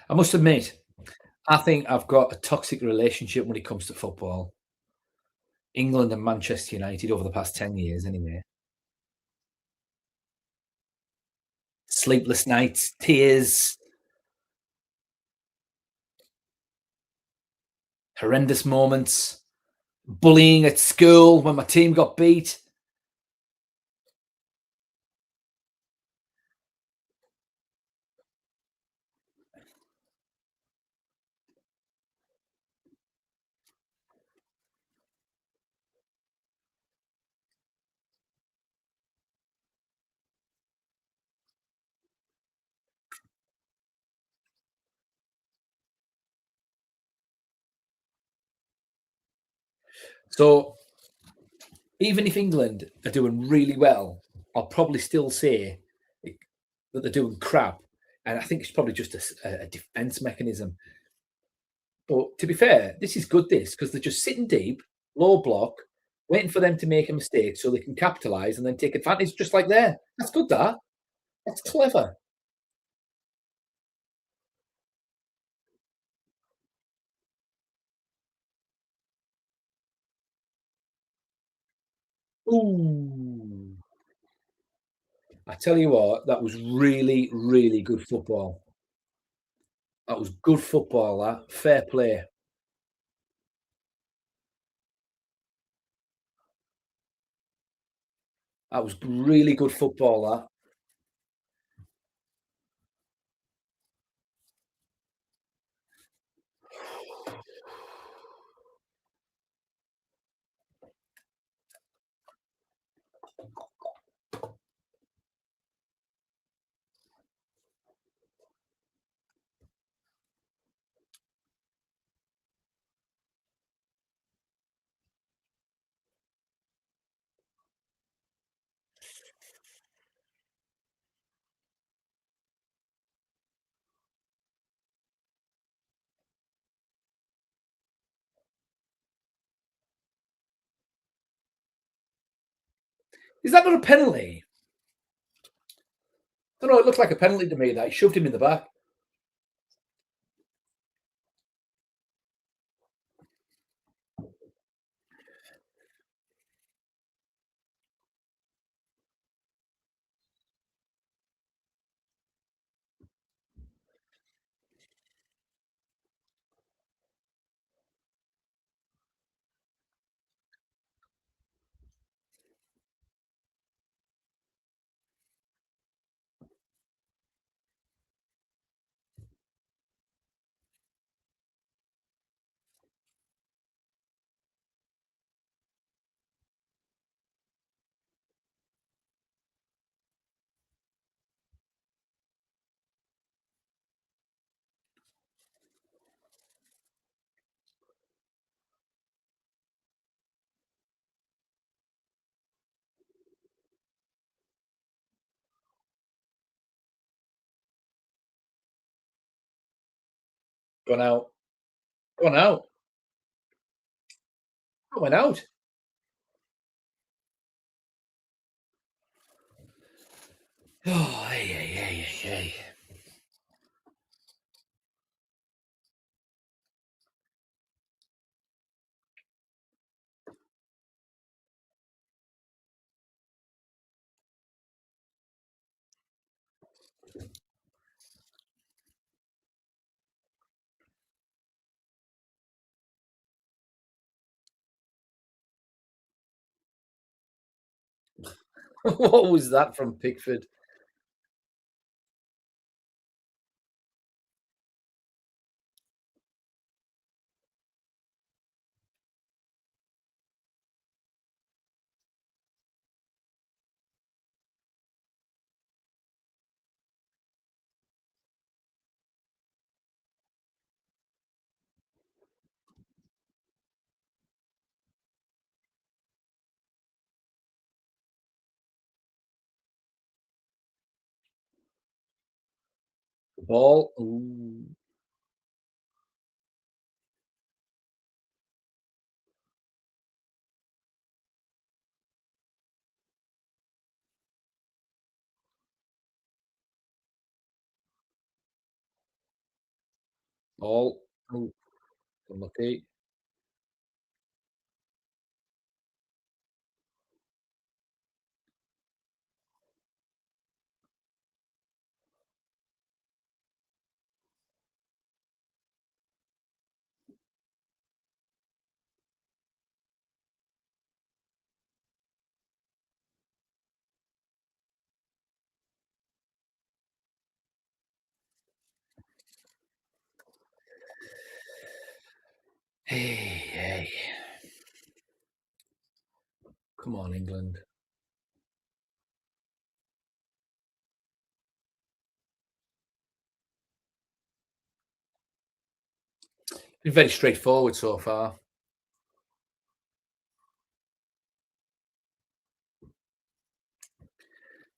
I must admit, I think I've got a toxic relationship when it comes to football. England and Manchester United over the past 10 years, anyway. Sleepless nights, tears, horrendous moments, bullying at school when my team got beat. So even if England are doing really well, I'll probably still say that they're doing crap. And I think it's probably just a defense mechanism. But to be fair, this is good, this, because they're just sitting deep, low block, waiting for them to make a mistake so they can capitalize and then take advantage just like there. That's good, that. That's clever. Ooh. I tell you what, that was really, really good football. That was good football, that. Fair play. That was really good football, that. Is that not a penalty? I don't know, it looked like a penalty to me that he shoved him in the back. Gone out. Gone out. It went out. Oh, hey, hey, hey, hey, hey. What was that from Pickford? The ball. Ooh. Ball. Ooh. Unlucky. Hey, hey. Come on, England. Been very straightforward so far.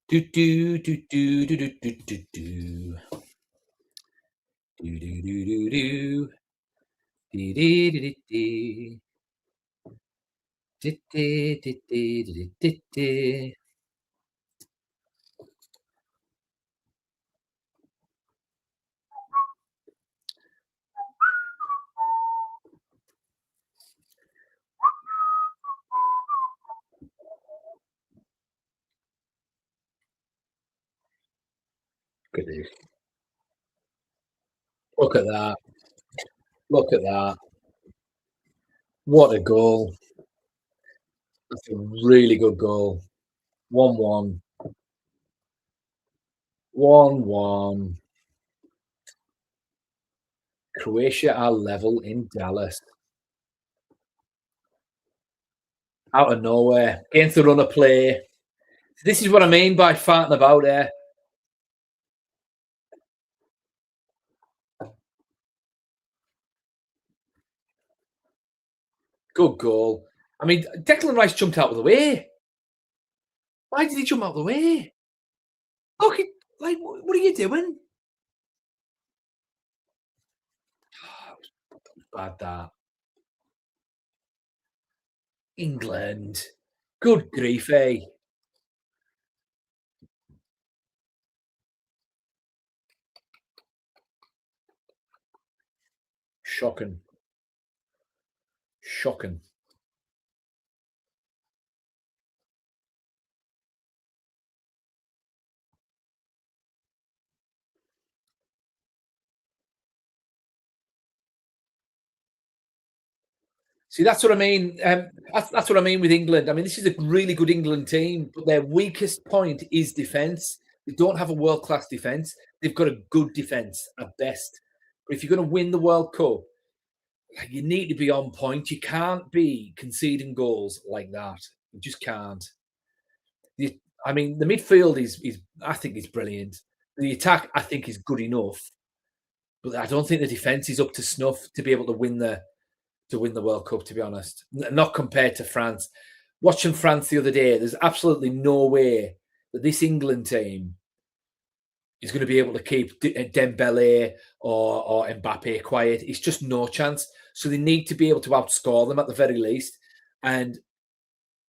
Do do do do do do do do do do do do do do dee dee dee dee dee dee dee dee dee dee dee. Look at this. Look at that. Look at that. What a goal. That's a really good goal. 1-1. 1-1. Croatia are level in Dallas. Out of nowhere. Against the run of play. This is what I mean by farting about there. Good goal. I mean, Declan Rice jumped out of the way. Why did he jump out of the way? Look, like, what are you doing? Bad that. England. Good grief, eh? Shocking. Shocking. See, that's what I mean. That's what I mean with England. I mean, this is a really good England team, but their weakest point is defence. They don't have a world class defence. They've got a good defence at best. But if you're going to win the World Cup, you need to be on point. You can't be conceding goals like that. You just can't. I mean, the midfield is I think is brilliant. The attack I think is good enough, but I don't think the defence is up to snuff to be able to win the World Cup, to be honest. Not compared to France. Watching France the other day, there's absolutely no way that this England team is going to be able to keep Dembele or Mbappe quiet. It's just no chance. So they need to be able to outscore them at the very least. And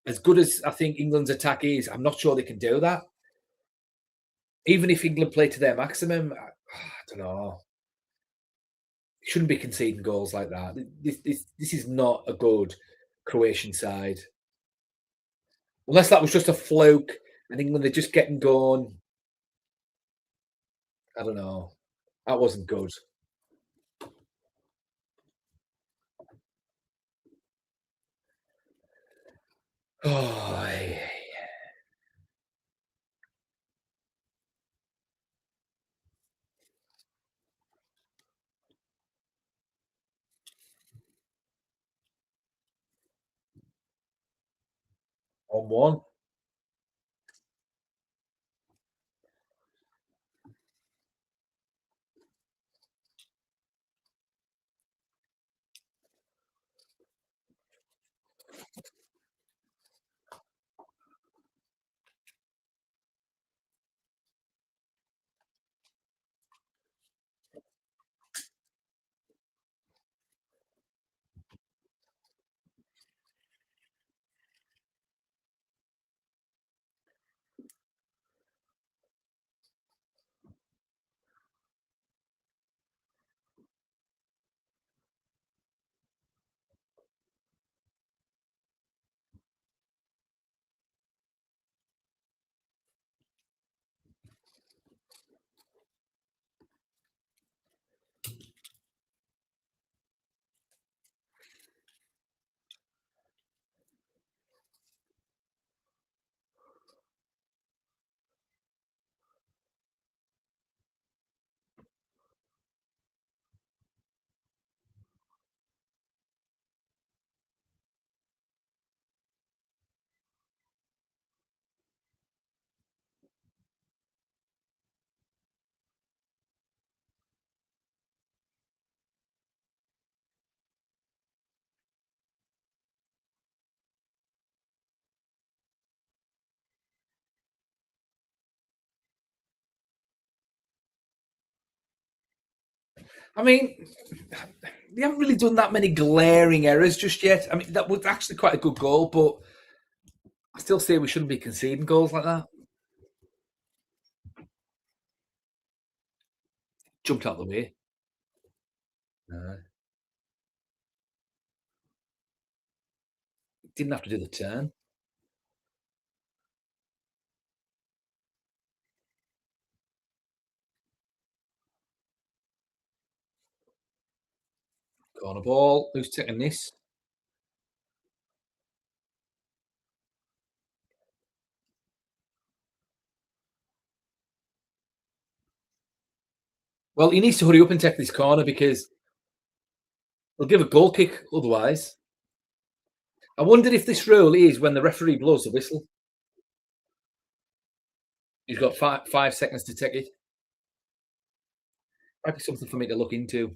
as good as I think England's attack is, I'm not sure they can do that. Even if England play to their maximum, I don't know. Shouldn't be conceding goals like that. This is not a good Croatian side. Unless that was just a fluke and England are just getting going. I don't know. That wasn't good. Oh, on one. I mean, they haven't really done that many glaring errors just yet. I mean, that was actually quite a good goal, but I still say we shouldn't be conceding goals like that. Jumped out the way. Didn't have to do the turn. Corner ball. Who's taking this? Well, he needs to hurry up and take this corner because they'll give a goal kick otherwise. I wonder if this rule is when the referee blows the whistle. He's got 5 seconds to take it. Might be something for me to look into.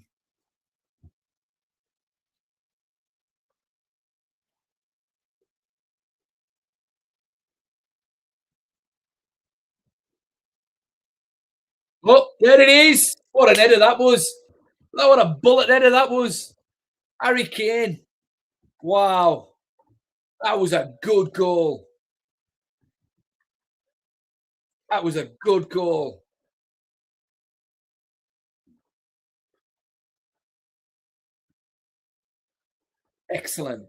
Oh, there it is. What an header that was. What a bullet header that was. Harry Kane. Wow. That was a good goal. That was a good goal. Excellent.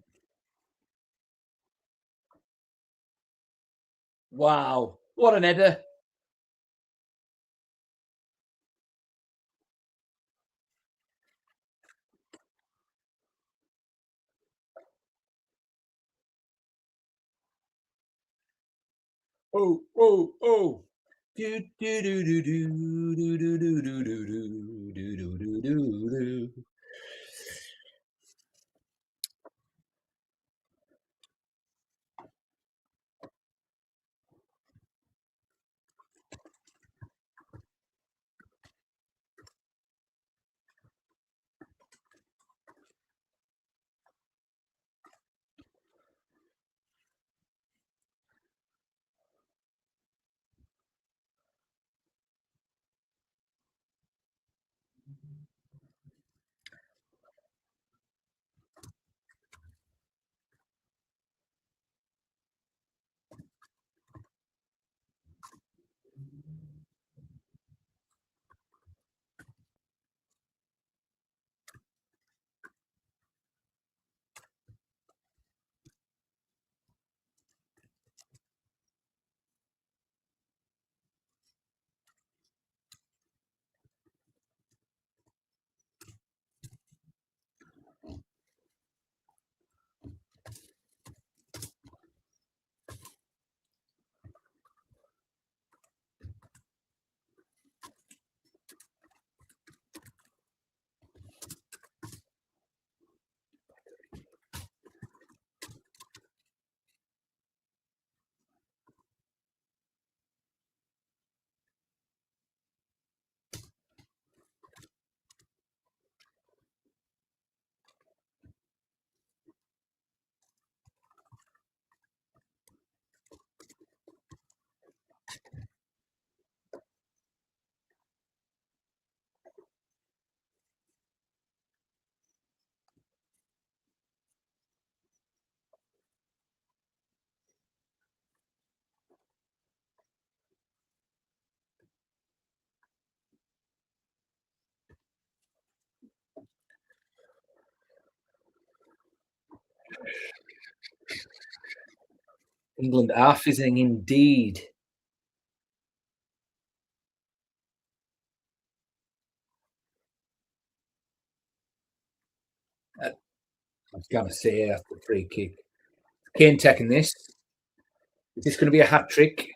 Wow. What an header. Oh, oh, oh. Do, do, do, do, do, do, do, do, do, do, do, do, do, do, do. England are fizzing indeed. I was going to say after the free kick. Kane taking this. Is this going to be a hat trick?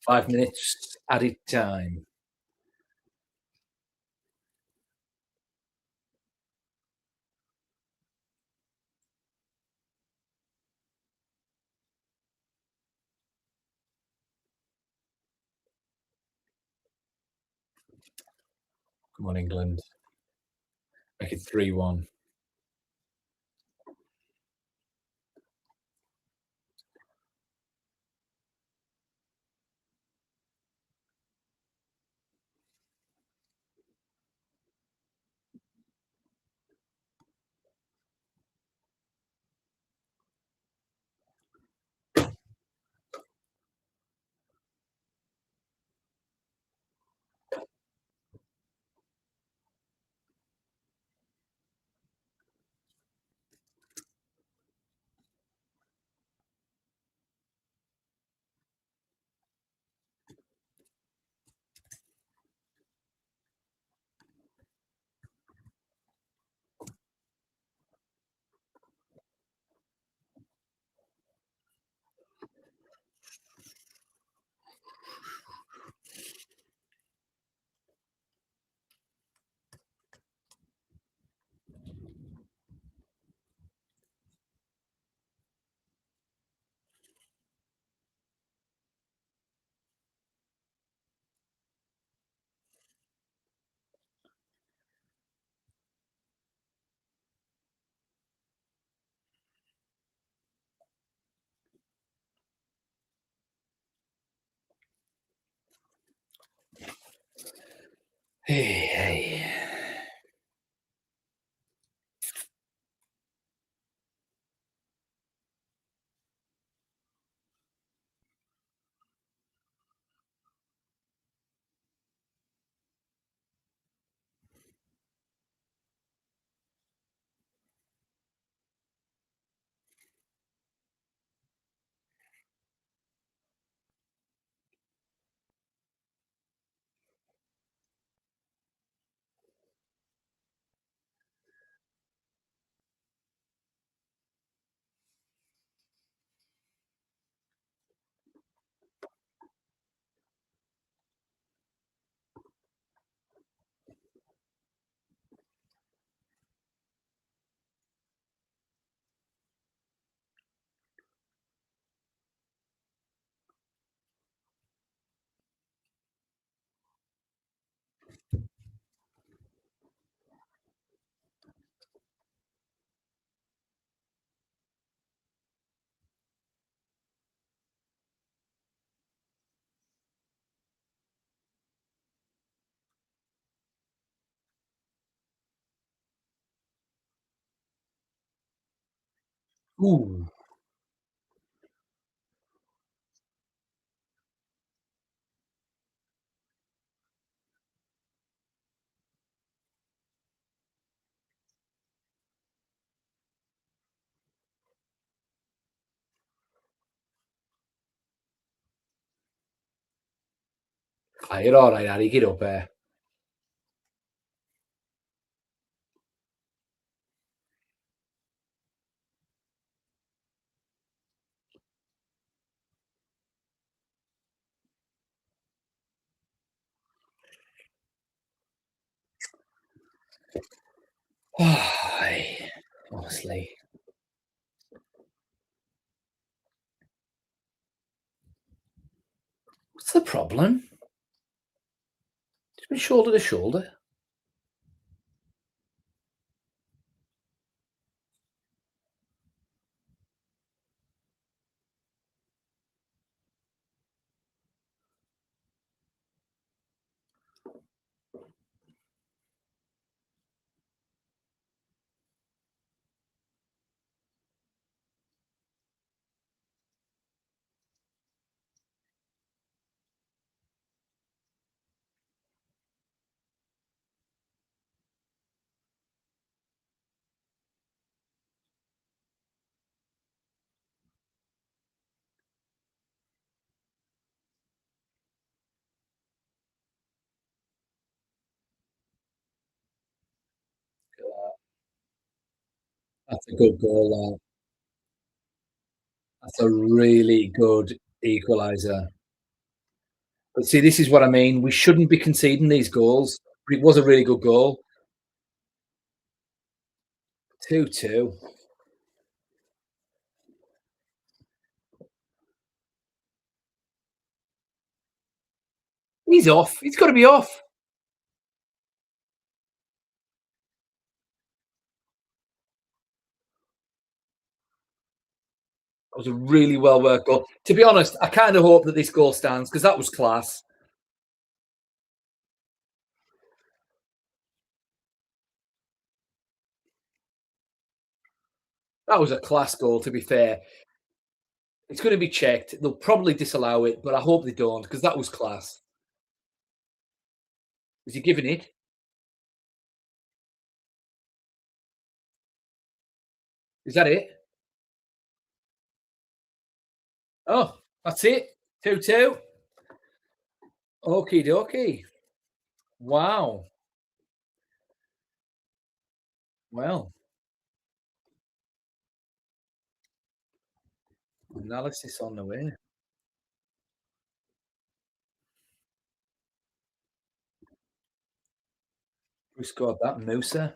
Five minutes added time. Come on, England. Make it 3-1. Hey, hey. Ooh. Ah, you're all right, Harry. Get up there. Ay, honestly. What's the problem? It's been shoulder to shoulder. That's a good goal, that. That's a really good equaliser. But see, this is what I mean. We shouldn't be conceding these goals. But it was a really good goal. 2-2. He's off. He's got to be off. That was a really well worked goal. To be honest, I kind of hope that this goal stands because that was class. That was a class goal, to be fair. It's going to be checked. They'll probably disallow it, but I hope they don't because that was class. Is he giving it? Is that it? Oh, that's it. 2-2. Okie dokie. Wow. Well, analysis on the way. Who scored that? Musa.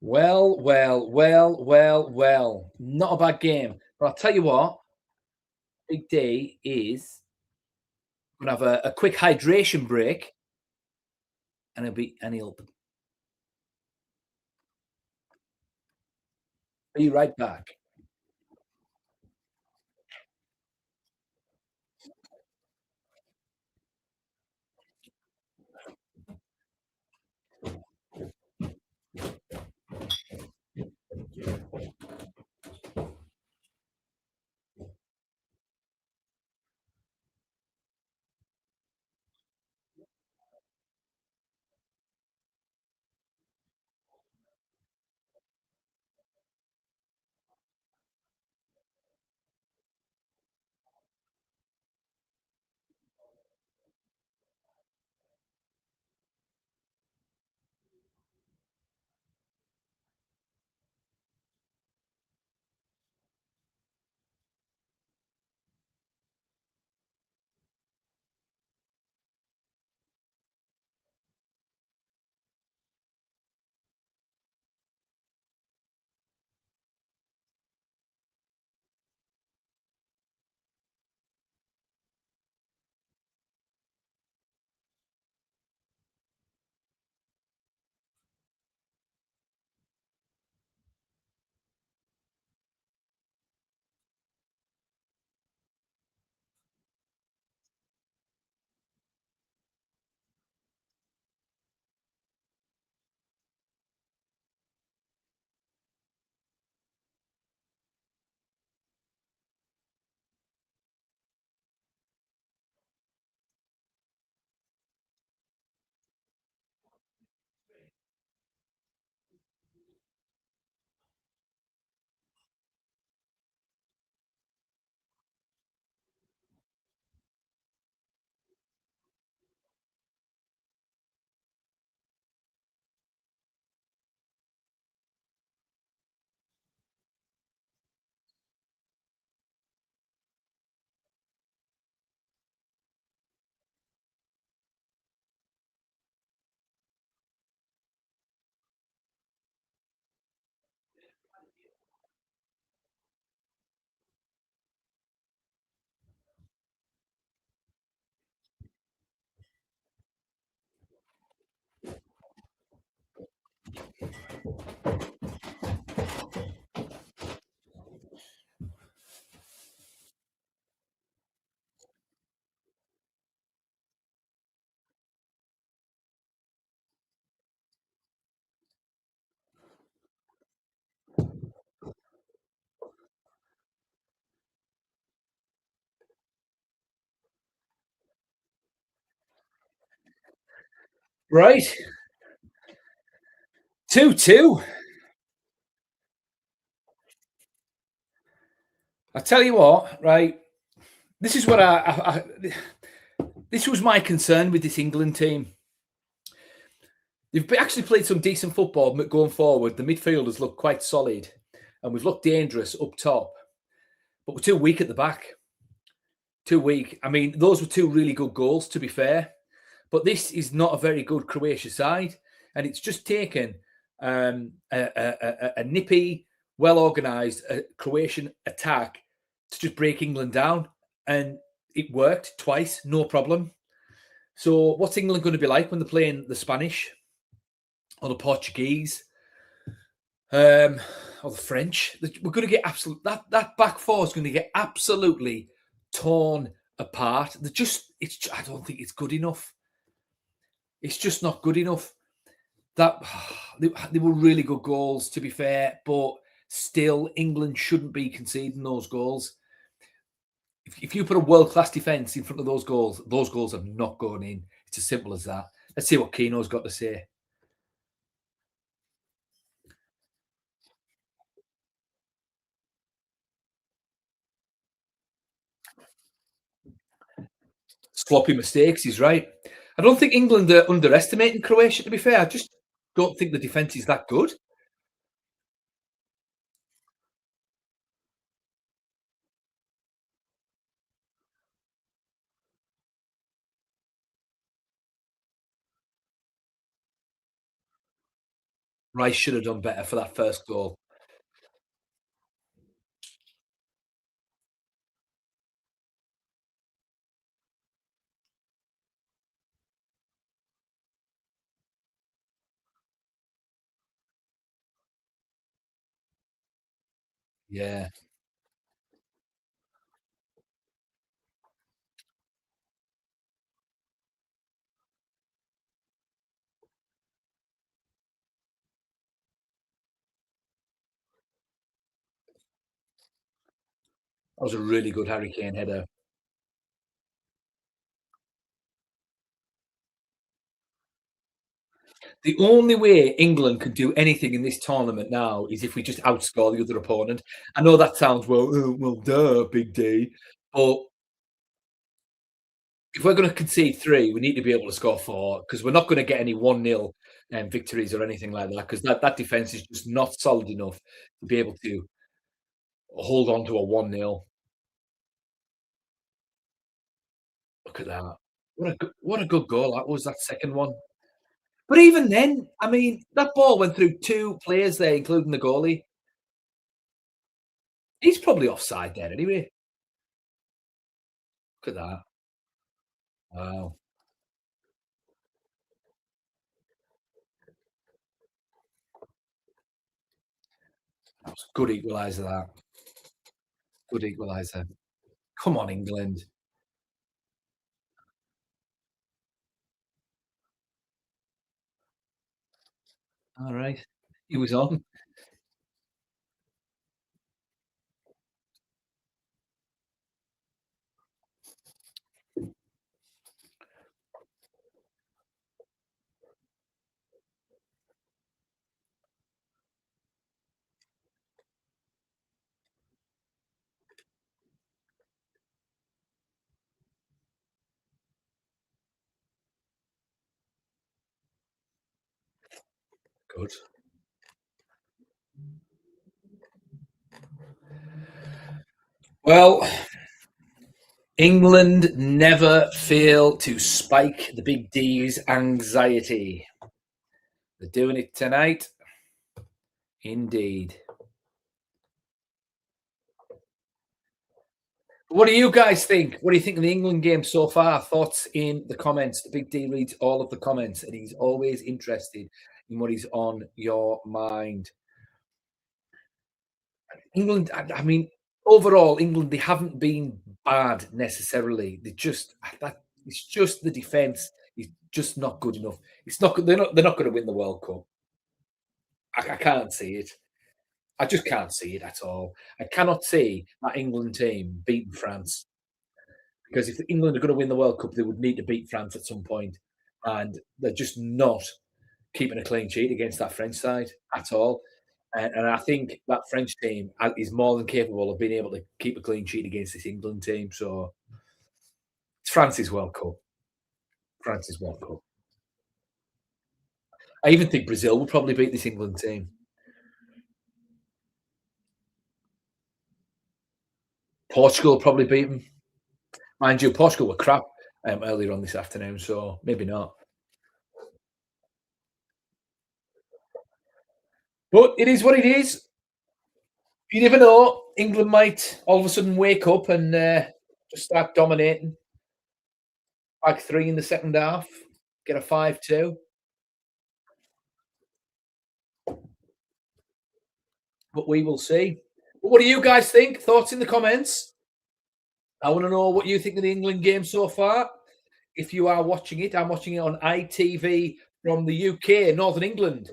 Well, well, well, well, well. Not a bad game. But I'll tell you what, Big D is gonna have a quick hydration break and he'll be right back. Right. 2-2. I tell you what, right? This is what this was my concern with this England team. They've actually played some decent football going forward. The midfielders look quite solid, and we've looked dangerous up top, but we're too weak at the back. Too weak. I mean, those were two really good goals, to be fair, but this is not a very good Croatia side, and it's just taken a nippy, well organised Croatian attack to just break England down, and it worked twice, no problem. So, what's England going to be like when they're playing the Spanish or the Portuguese? Or the French? We're going to get absolute that back four is going to get absolutely torn apart. I don't think it's good enough. It's just not good enough. That they were really good goals, to be fair, but still, England shouldn't be conceding those goals. If you put a world class defence in front of those goals are not going in. It's as simple as that. Let's see what Keno's got to say. Sloppy mistakes, he's right. I don't think England are underestimating Croatia, to be fair. I just don't think the defence is that good. Rice should have done better for that first goal. Yeah, that was a really good Harry Kane header. The only way England can do anything in this tournament now is if we just outscore the other opponent. I know that sounds, well, well, duh, Big D, but if we're going to concede 3, we need to be able to score 4 because we're not going to get any 1-0 victories or anything like that because that defense is just not solid enough to be able to hold on to a 1-0. Look at that. What a good goal that was, that second one. But even then, I mean, that ball went through 2 players there, including the goalie. He's probably offside there anyway. Look at that. Wow. That was good equaliser, that. Good equaliser. Come on, England. All right. He was on. Good. Well, England never fail to spike the Big D's anxiety. They're doing it tonight. Indeed. What do you guys think? What do you think of the England game so far? Thoughts in the comments. The Big D reads all of the comments and he's always interested in what is on your mind. England, I mean, overall, England, they haven't been bad necessarily. They just that it's just the defense is just not good enough. It's not they're not going to win the World Cup. I can't see it. I just can't see it at all. I cannot see that England team beating France because if England are going to win the World Cup, they would need to beat France at some point, and they're just not keeping a clean sheet against that French side at all. And I think that French team is more than capable of being able to keep a clean sheet against this England team. So it's France's World Cup. France's World Cup. I even think Brazil will probably beat this England team. Portugal will probably beat them. Mind you, Portugal were crap earlier on this afternoon, so maybe not. But it is what it is. You never know. England might all of a sudden wake up and just start dominating. Like 3 in the second half, get a 5-2. But we will see. But what do you guys think? Thoughts in the comments? I want to know what you think of the England game so far. If you are watching it, I'm watching it on ITV from the UK, Northern England.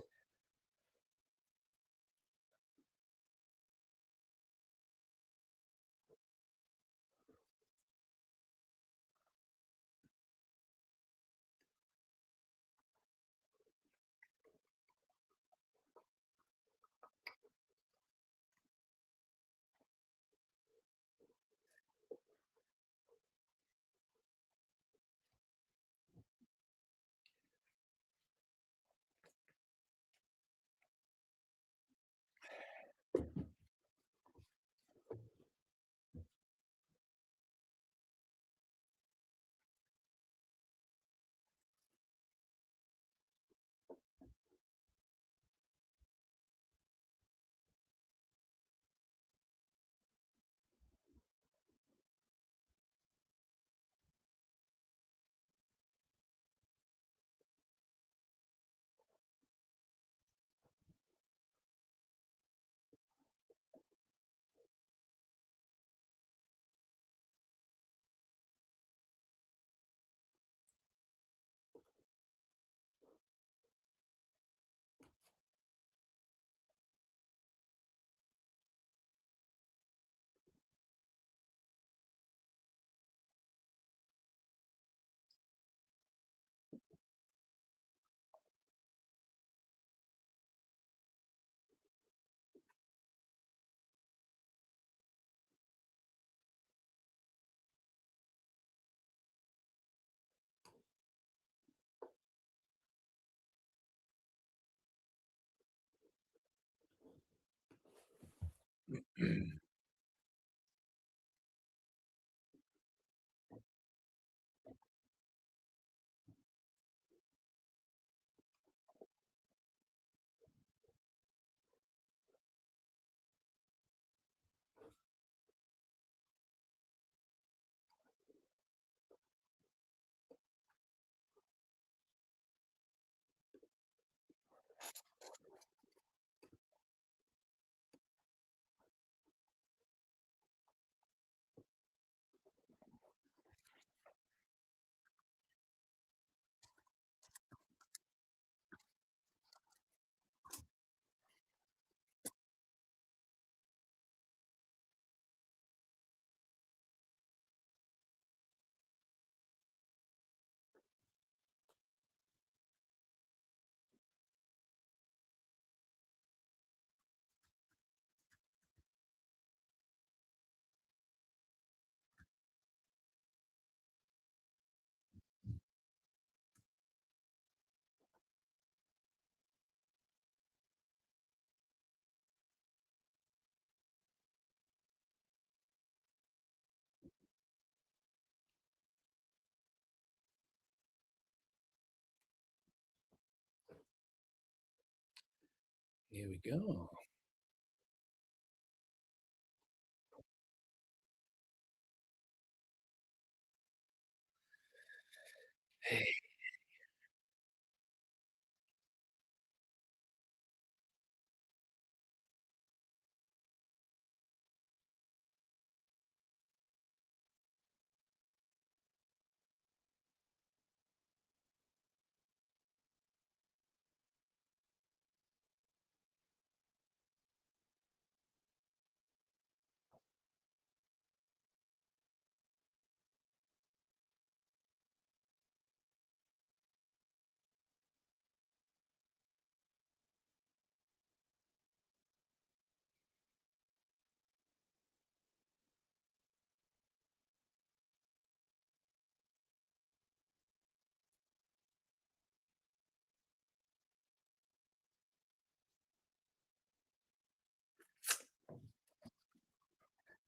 Here we go.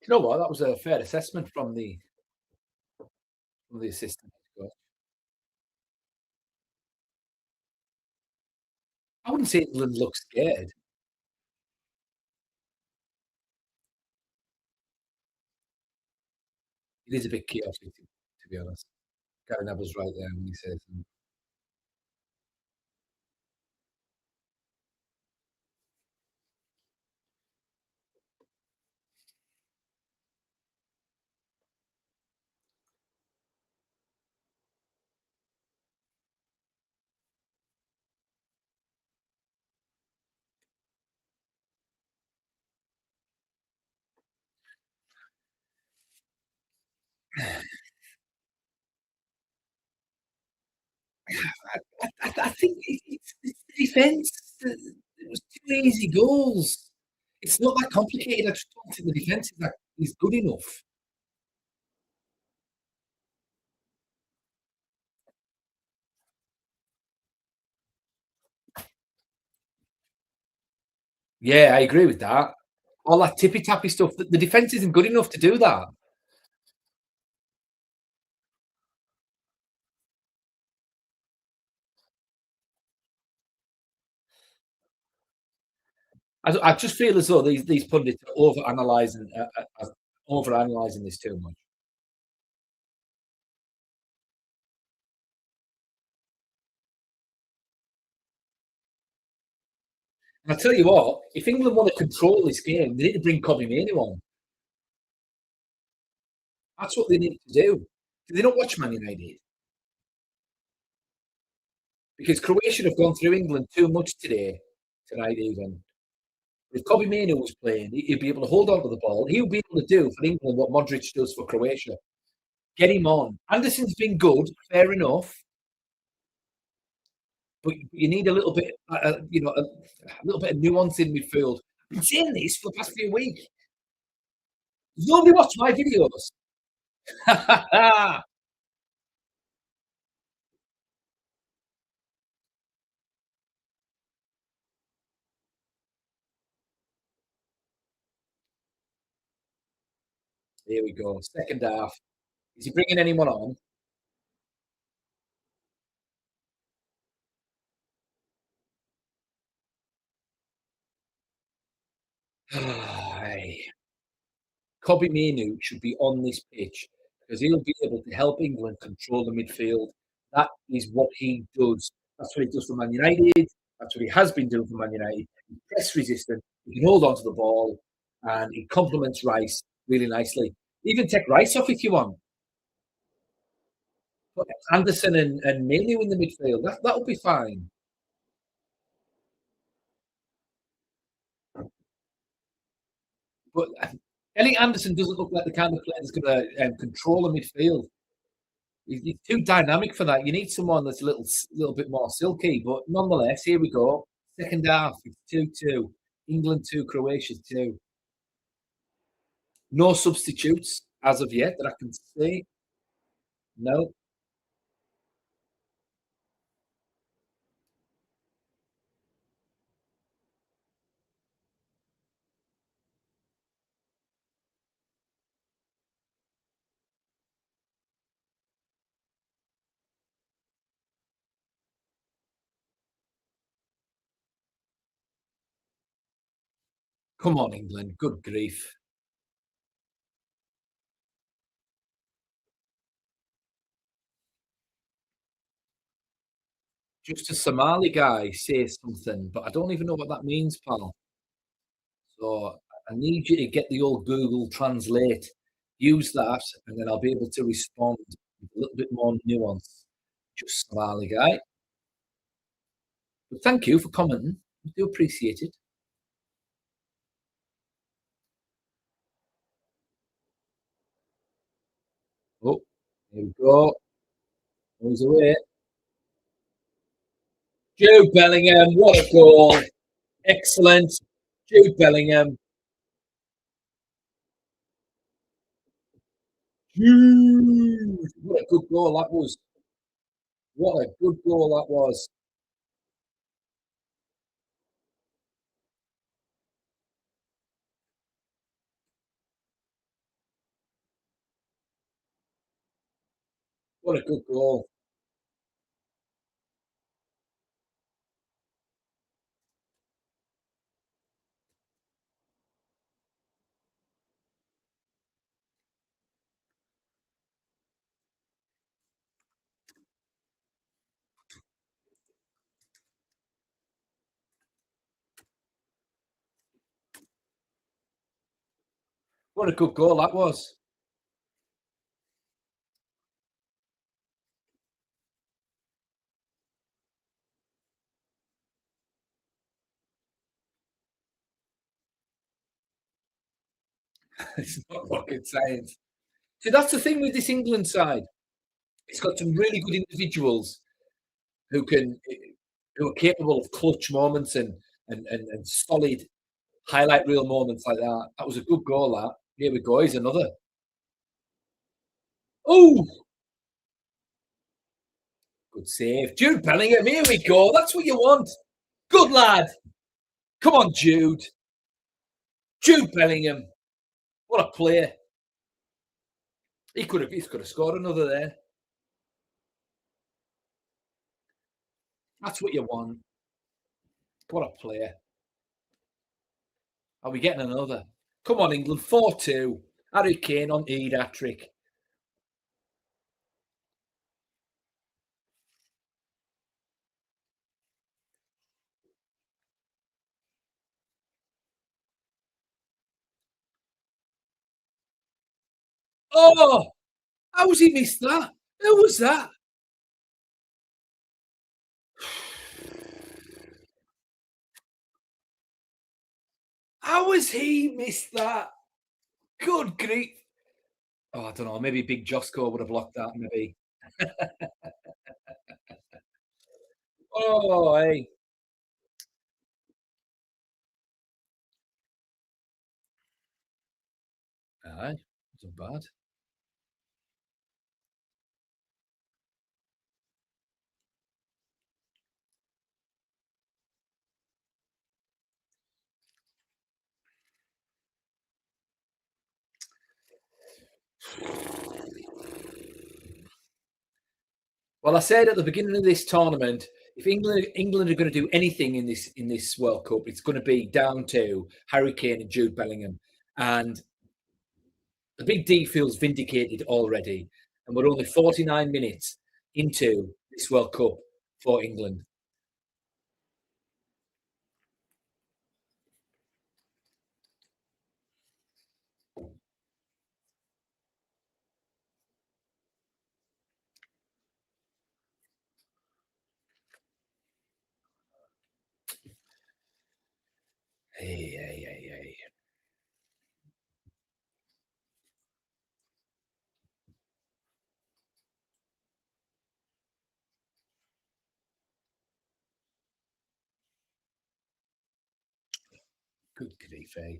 You know what? That was a fair assessment from the assistant coach. I wouldn't say England looks scared. It is a bit chaotic, to be honest. Gary Neville's right there when he says, I think it's the defence. It was 2 easy goals. It's not that complicated. I just don't think the defence is good enough. Yeah, I agree with that. All that tippy tappy stuff. The defence isn't good enough to do that. I just feel as though these pundits are over analysing this too much. And I tell you what, if England want to control this game, they need to bring Kobe Mainoo on. That's what they need to do. They don't watch Man United because Croatia have gone through England too much tonight even. If Kobe Mainoo was playing, he'd be able to hold on to the ball. He'll be able to do for England what Modric does for Croatia. Get him on. Anderson's been good, fair enough, but you need a little bit, a little bit of nuance in midfield. I've been saying this for the past few weeks. Nobody watched my videos. Here we go. Second half. Is he bringing anyone on? Aye. Kobe Mainoo should be on this pitch because he'll be able to help England control the midfield. That is what he does. That's what he does for Man United. That's what he has been doing for Man United. He's press resistant. He can hold on to the ball, and he complements Rice really nicely. Even take Rice off if you want. Put Anderson and Mainoo in the midfield. That'll be fine. But Elliot Anderson doesn't look like the kind of player that's going to control the midfield. He's too dynamic for that. You need someone that's a little bit more silky. But nonetheless, here we go. Second half, it's 2-2. England 2, Croatia 2. No substitutes as of yet that I can see. No. Come on, England. Good grief. Just a Somali guy say something, but I don't even know what that means, pal. So I need you to get the old Google Translate, use that, and then I'll be able to respond with a little bit more nuance. Just Somali guy. But thank you for commenting. I do appreciate it. Oh, here we go. Goes away. Jude Bellingham, what a goal. Excellent. Jude Bellingham. Jude. What a good goal that was. What a good goal that was. What a good goal. What a good goal that was. It's not rocket science. See, that's the thing with this England side. It's got some really good individuals who can who are capable of clutch moments and solid highlight reel moments like that. That was a good goal. That here we go. Here's another. Oh, good save, Jude Bellingham. Here we go. That's what you want. Good lad. Come on, Jude. Jude Bellingham. What a player. He could have scored another there. That's what you want. What a player. Are we getting another? Come on, England. 4-2. Harry Kane on Eid hat trick. Oh, how has he missed that? Who was that? How has he missed that? Good grief. Oh, I don't know. Maybe Big Josco would have blocked that. Maybe. Oh, hey. Aye. Wasn't bad. Well, I said at the beginning of this tournament, if England are going to do anything in this World Cup, it's going to be down to Harry Kane and Jude Bellingham. And the big D feels vindicated already. And we're only 49 minutes into this World Cup for England. Hey, hey, hey, hey. Good grief, eh?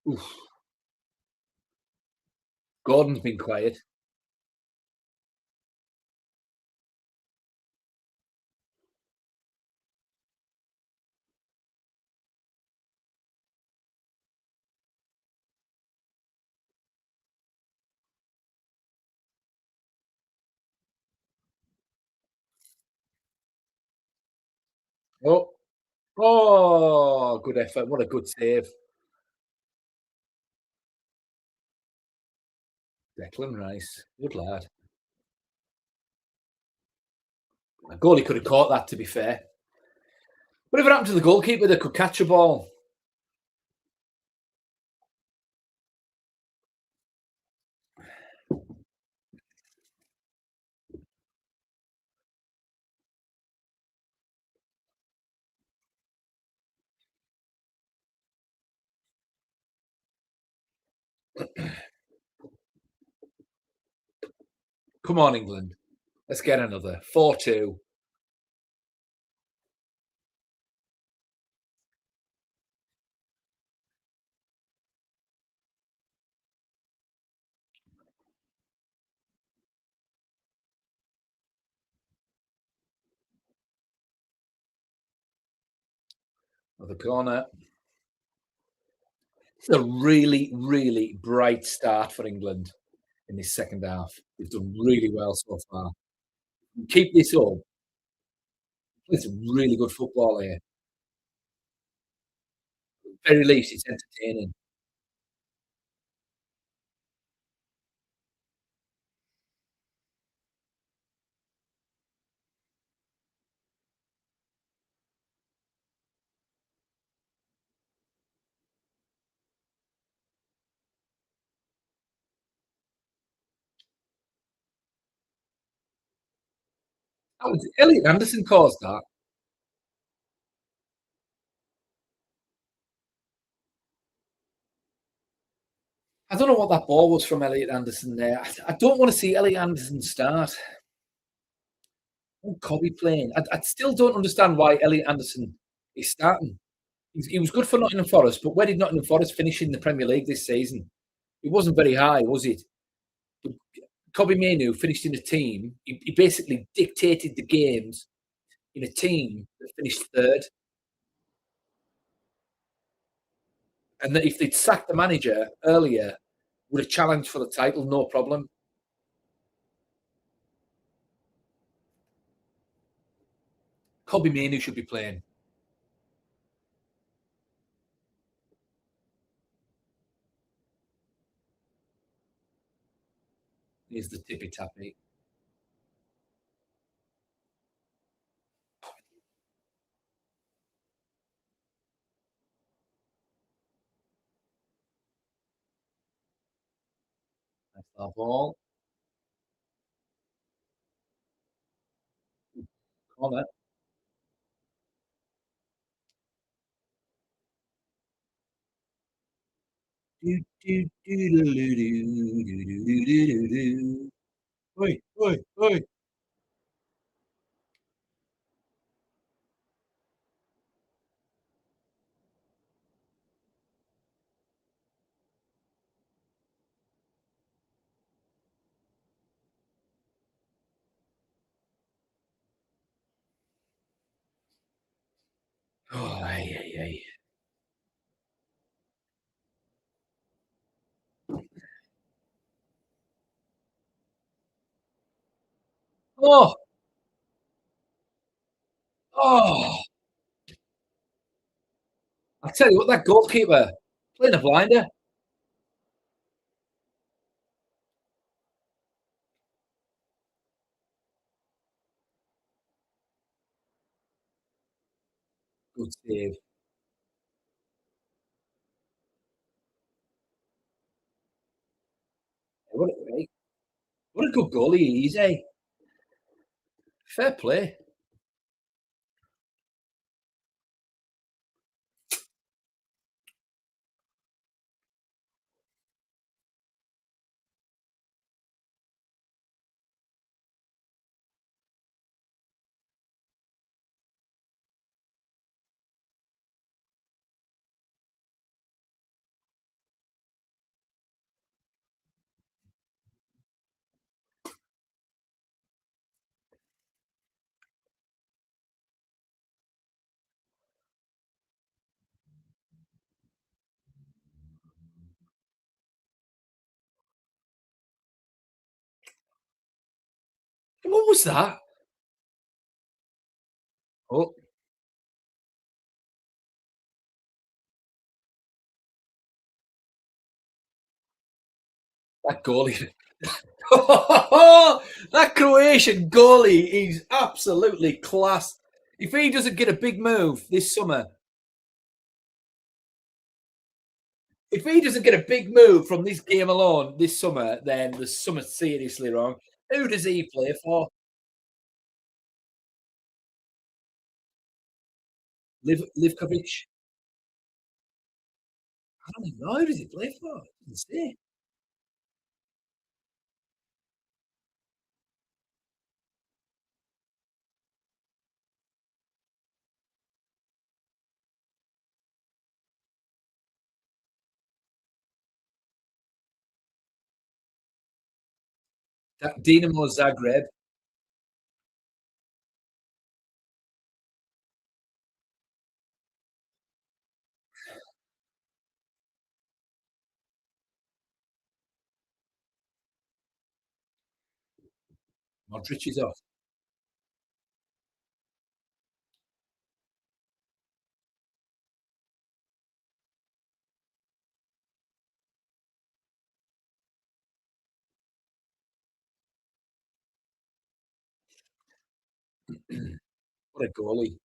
Oof. Gordon's been quiet. Oh, oh, good effort. What a good save. Declan Rice. Good lad. A goalie could have caught that, to be fair. Whatever happened to the goalkeeper that could catch a ball? Come on, England. Let's get another. 4-2. The corner. It's a really, really bright start for England in this second half. They've done really well so far. Keep this up. It's really good football here. Very least, it's entertaining. That was Elliot Anderson caused that. I don't know what that ball was from Elliot Anderson there. I don't want to see Elliot Anderson start. Oh, Cobby playing. I still don't understand why Elliot Anderson is starting. He was good for Nottingham Forest, but where did Nottingham Forest finish in the Premier League this season? It wasn't very high, was it? But Cobby Mainoo finished in a team. He basically dictated the games in a team that finished third. And that if they'd sacked the manager earlier, would have challenged for the title, no problem. Cobby Mainoo should be playing. Here's the tippy tappy. That's our ball. Corner. Do, do, do, do, do, do, do, do, do, do, do. Oi, oi, oi. Oh, ay, ay, ay. Oh, oh. I tell you what, that goalkeeper playing a blinder. Good save. What a, what a good goalie he is, eh? Fair play. was that? Oh, that goalie. That Croatian goalie is absolutely class. If he doesn't get a big move this summer, if he doesn't get a big move from this game alone this summer, then there's something seriously wrong. Who does he play for? Livkovic? I don't even know. Who does he play for? Doesn't say. That Dinamo Zagreb. Modric is off. What a goalie.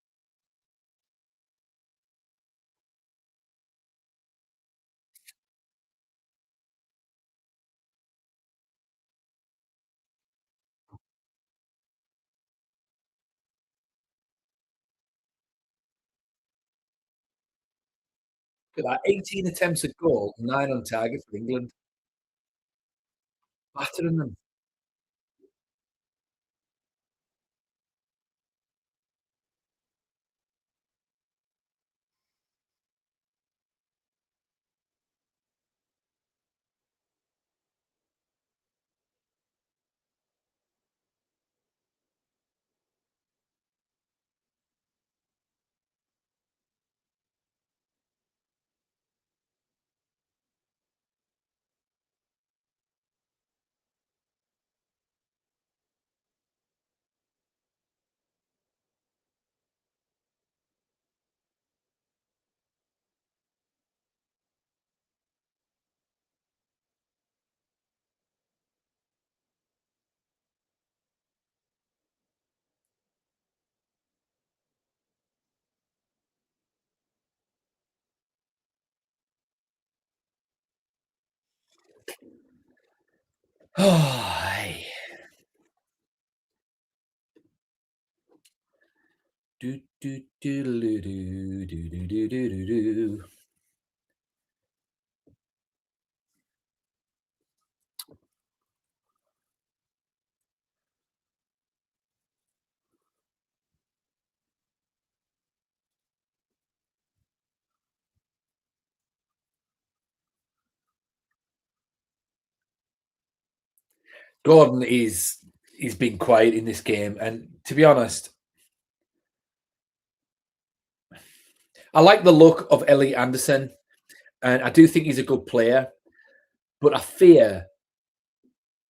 Look at that. 18 attempts at goal, 9 on target for England. Battering them. Oh, hey. Do, do, do, do, do, do, do, do, do, do, do. Gordon is he's been quiet in this game, and to be honest, I like the look of Ellie Anderson, and I do think he's a good player. But I fear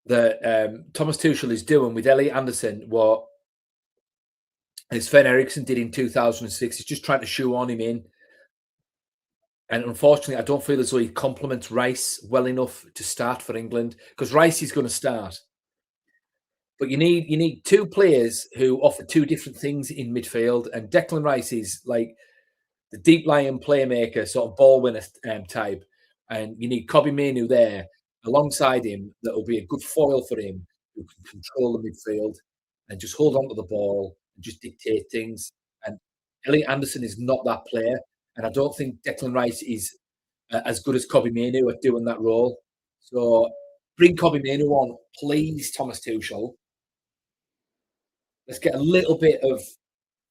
that Thomas Tuchel is doing with Ellie Anderson what Sven Eriksson did in 2006. He's just trying to shoehorn him in, and unfortunately, I don't feel as though he complements Rice well enough to start for England because Rice is going to start. But you need two players who offer two different things in midfield, and Declan Rice is like the deep lying playmaker, sort of ball winner type. And you need Kobe Manu there alongside him that will be a good foil for him who can control the midfield and just hold on to the ball and just dictate things. And Elliot Anderson is not that player. And I don't think Declan Rice is as good as Kobe Manu at doing that role. So bring Kobe Manu on, please, Thomas Tuchel. Let's get a little bit of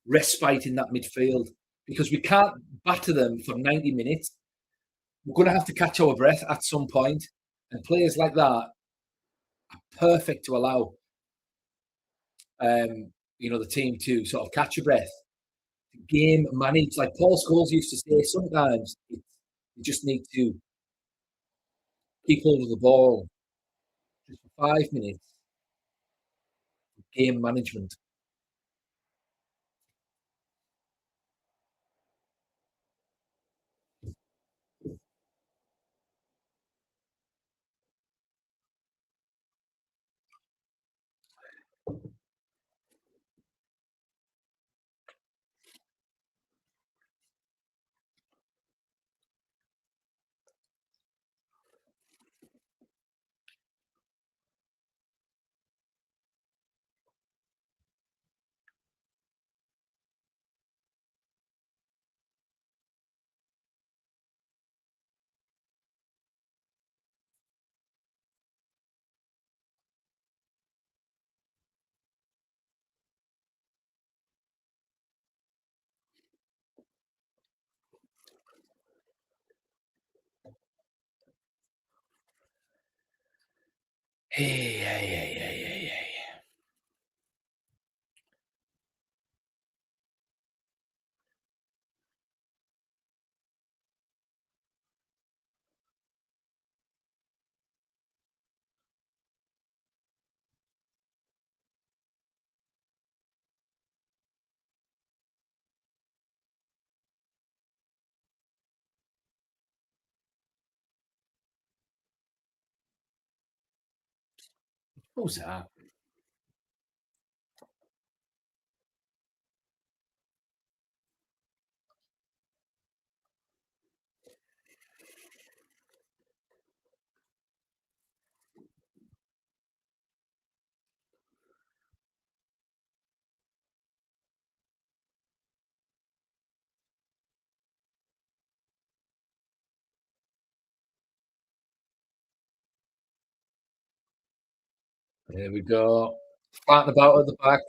respite in that midfield because we can't batter them for 90 minutes. We're going to have to catch our breath at some point, and players like that are perfect to allow the team to sort of catch a breath, game manage. Like Paul Scholes used to say, sometimes you just need to keep hold of the ball just for 5 minutes, game management. Hey, hey, hey, hey, hey, hey. Who's that? There we go. Flatten about at the back.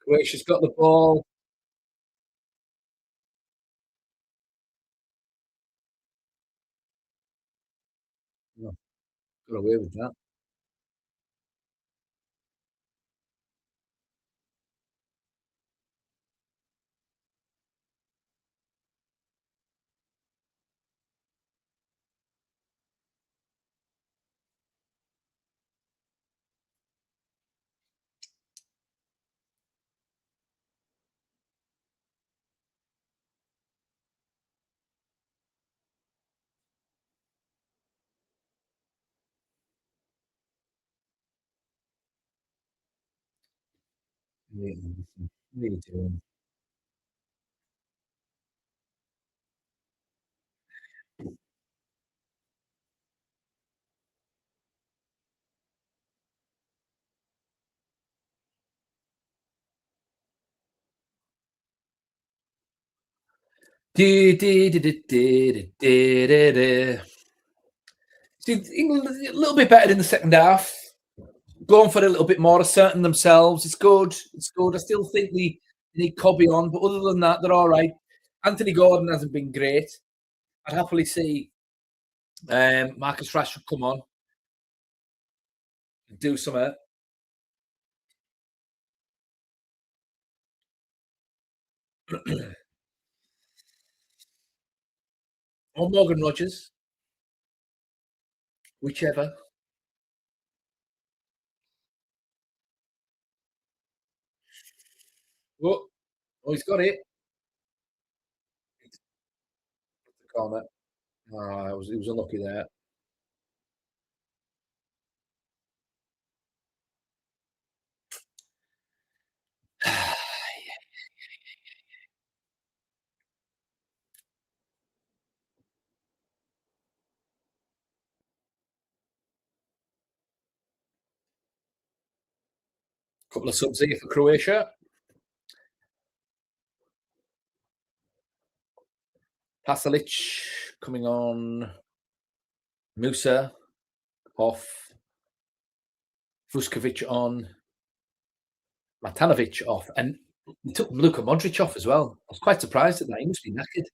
Croatia's got the ball. Oh, got away with that. Yeah, what are you doing? See, England a little bit better in the second half. Going for a little bit more, asserting themselves. It's good. It's good. I still think they need Cobby on, but other than that, they're all right. Anthony Gordon hasn't been great. I'd happily see Marcus Rashford come on and do something. Or Morgan Rogers, whichever. Oh, oh, he's got it. It's the corner. Oh, it was unlucky there. Couple of subs here for Croatia. Pasalic coming on. Musa off. Vuskovic on. Matanovic off. And he took Luka Modric off as well. I was quite surprised at that. He must be knackered.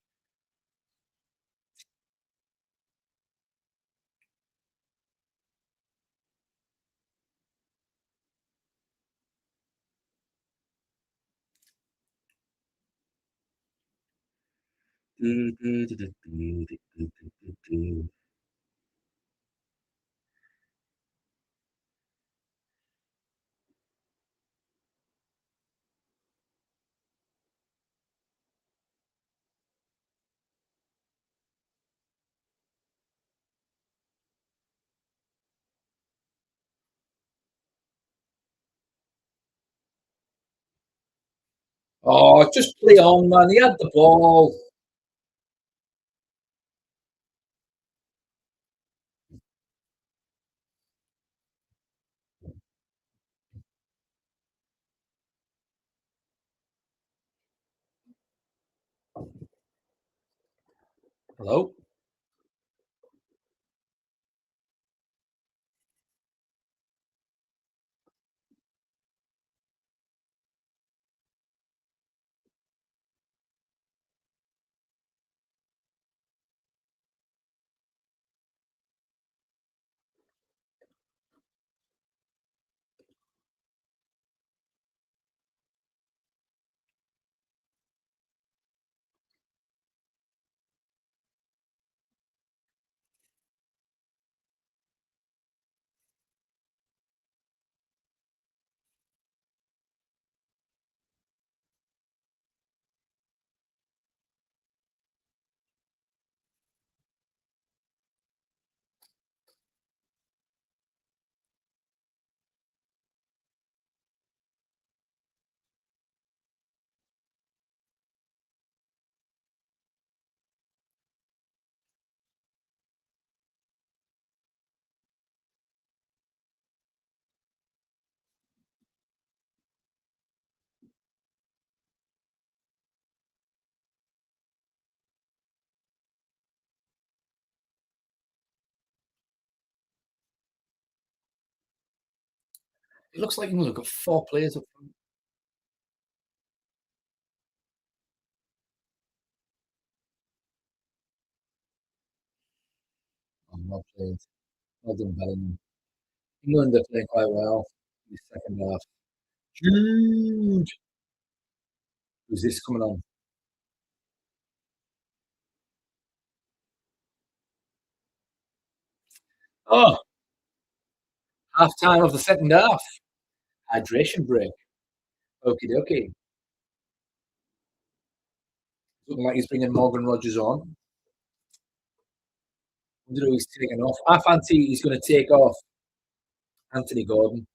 Oh, just play on, man. He had the ball. Hello? It looks like England have got 4 players up front. Oh, well played. Well done, Bellingham. England are playing quite well in the second half. Jude! Who's this coming on? Oh, half time of the second half. Hydration break. Okie dokie. Looking like he's bringing Morgan Rogers on. Wonder who he's taking off. I fancy he's going to take off Anthony Gordon.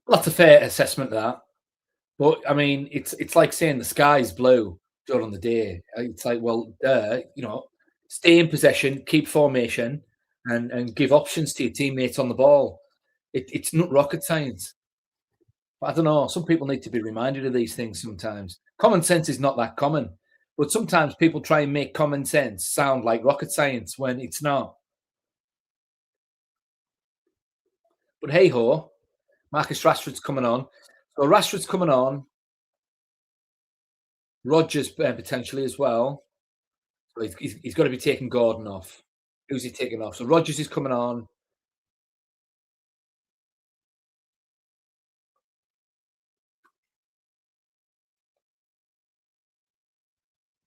Well, that's a fair assessment of that. But I mean, it's like saying the sky's blue during the day. It's like, well, stay in possession, keep formation, and give options to your teammates on the ball. It's not rocket science. But I don't know. Some people need to be reminded of these things sometimes. Common sense is not that common, but sometimes people try and make common sense sound like rocket science when it's not. But hey ho, Marcus Rashford's coming on. So Rashford's coming on. Rogers potentially as well. So he's got to be taking Gordon off. Who's he taking off? So Rogers is coming on.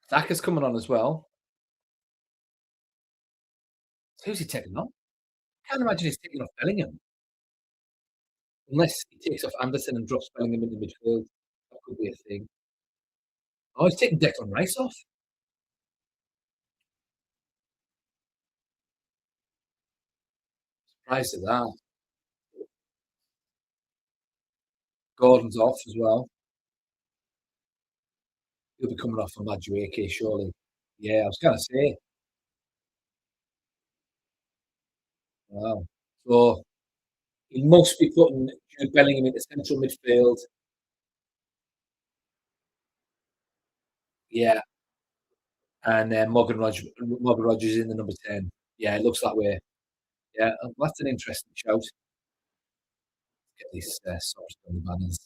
Saka's coming on as well. So who's he taking off? I can't imagine he's taking off Bellingham. Unless he takes off Anderson and drops Bellingham into midfield. That could be a thing. Oh, he's taking Declan Rice off. Surprised at that. Gordon's off as well. He'll be coming off for Madueke, surely. Yeah, I was gonna say. Wow. So he must be putting Jude Bellingham into central midfield. Yeah, and Morgan Rogers in the number 10. Yeah, it looks that way. Yeah, that's an interesting shout. Get these sorts on the banners.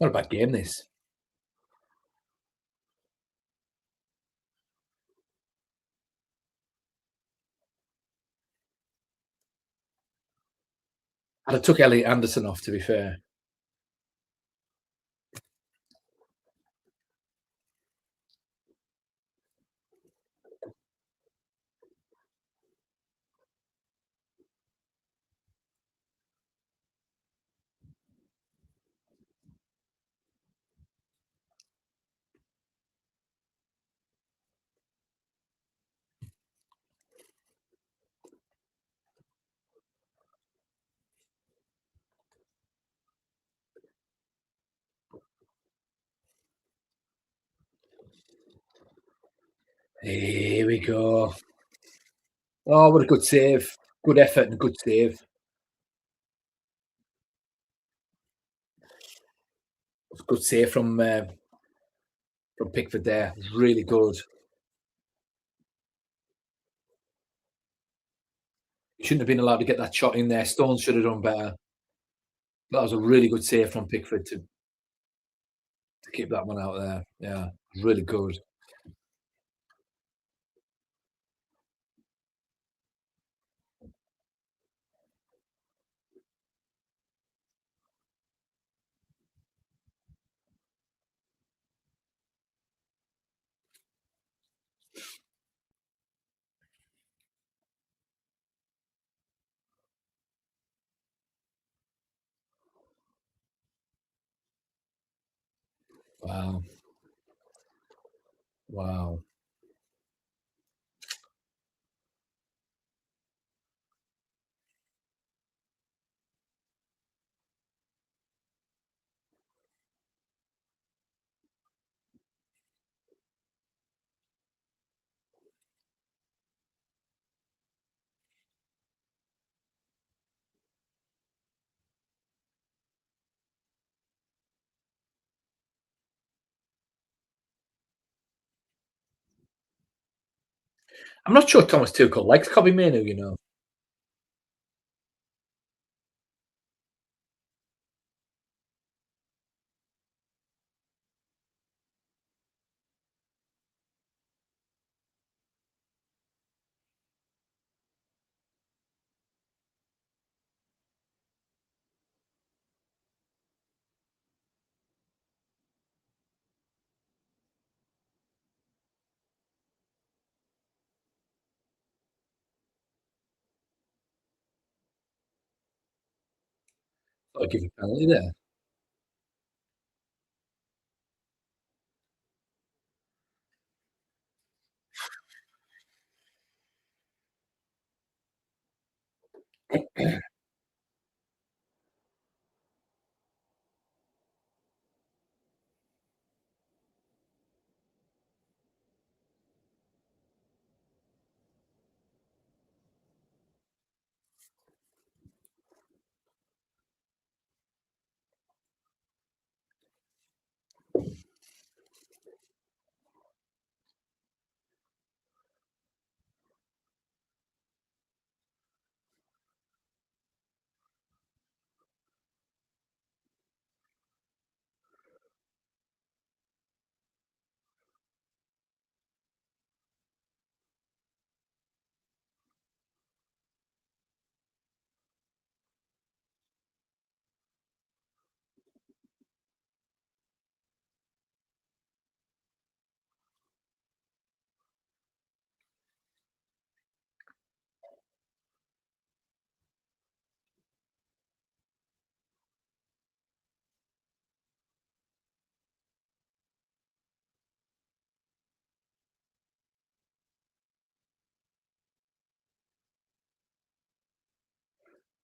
Not a bad game, this. I'd have took Elliot Anderson off, to be fair. Here we go. Oh, what a good save. Good effort and a good save. Good save from Pickford there. Really good. He shouldn't have been allowed to get that shot in there. Stones should have done better. That was a really good save from Pickford to keep that one out there. Yeah, really good. Wow. Wow. I'm not sure Thomas Tuchel likes Kobe Manu, you know. I'll give a penalty there.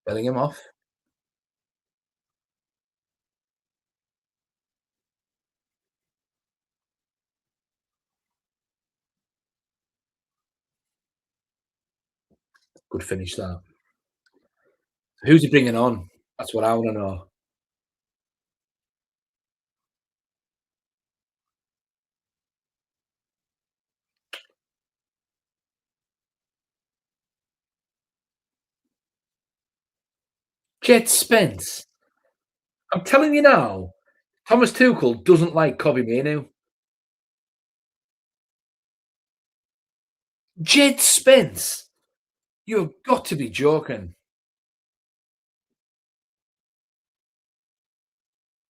Bellingham off. Good finish that. Who's he bringing on? That's what I want to know. Jed Spence. I'm telling you now, Thomas Tuchel doesn't like Kobe Manu. Jed Spence. You've got to be joking.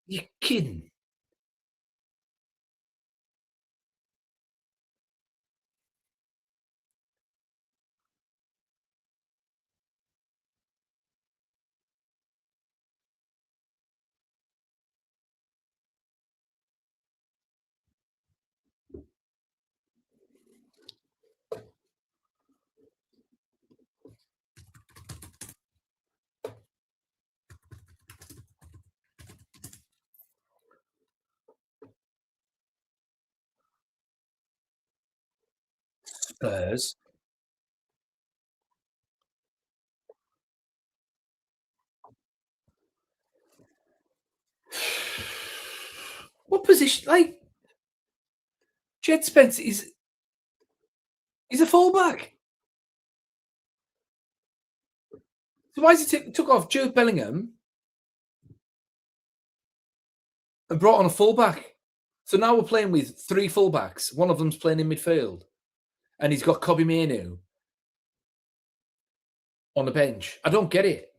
You're kidding. Spurs. What position? Like Jed Spence is he's a fullback. So why is he took off Jude Bellingham and brought on a fullback? So now we're playing with three fullbacks. One of them's playing in midfield, and he's got Kobe Manu on the bench. I don't get it.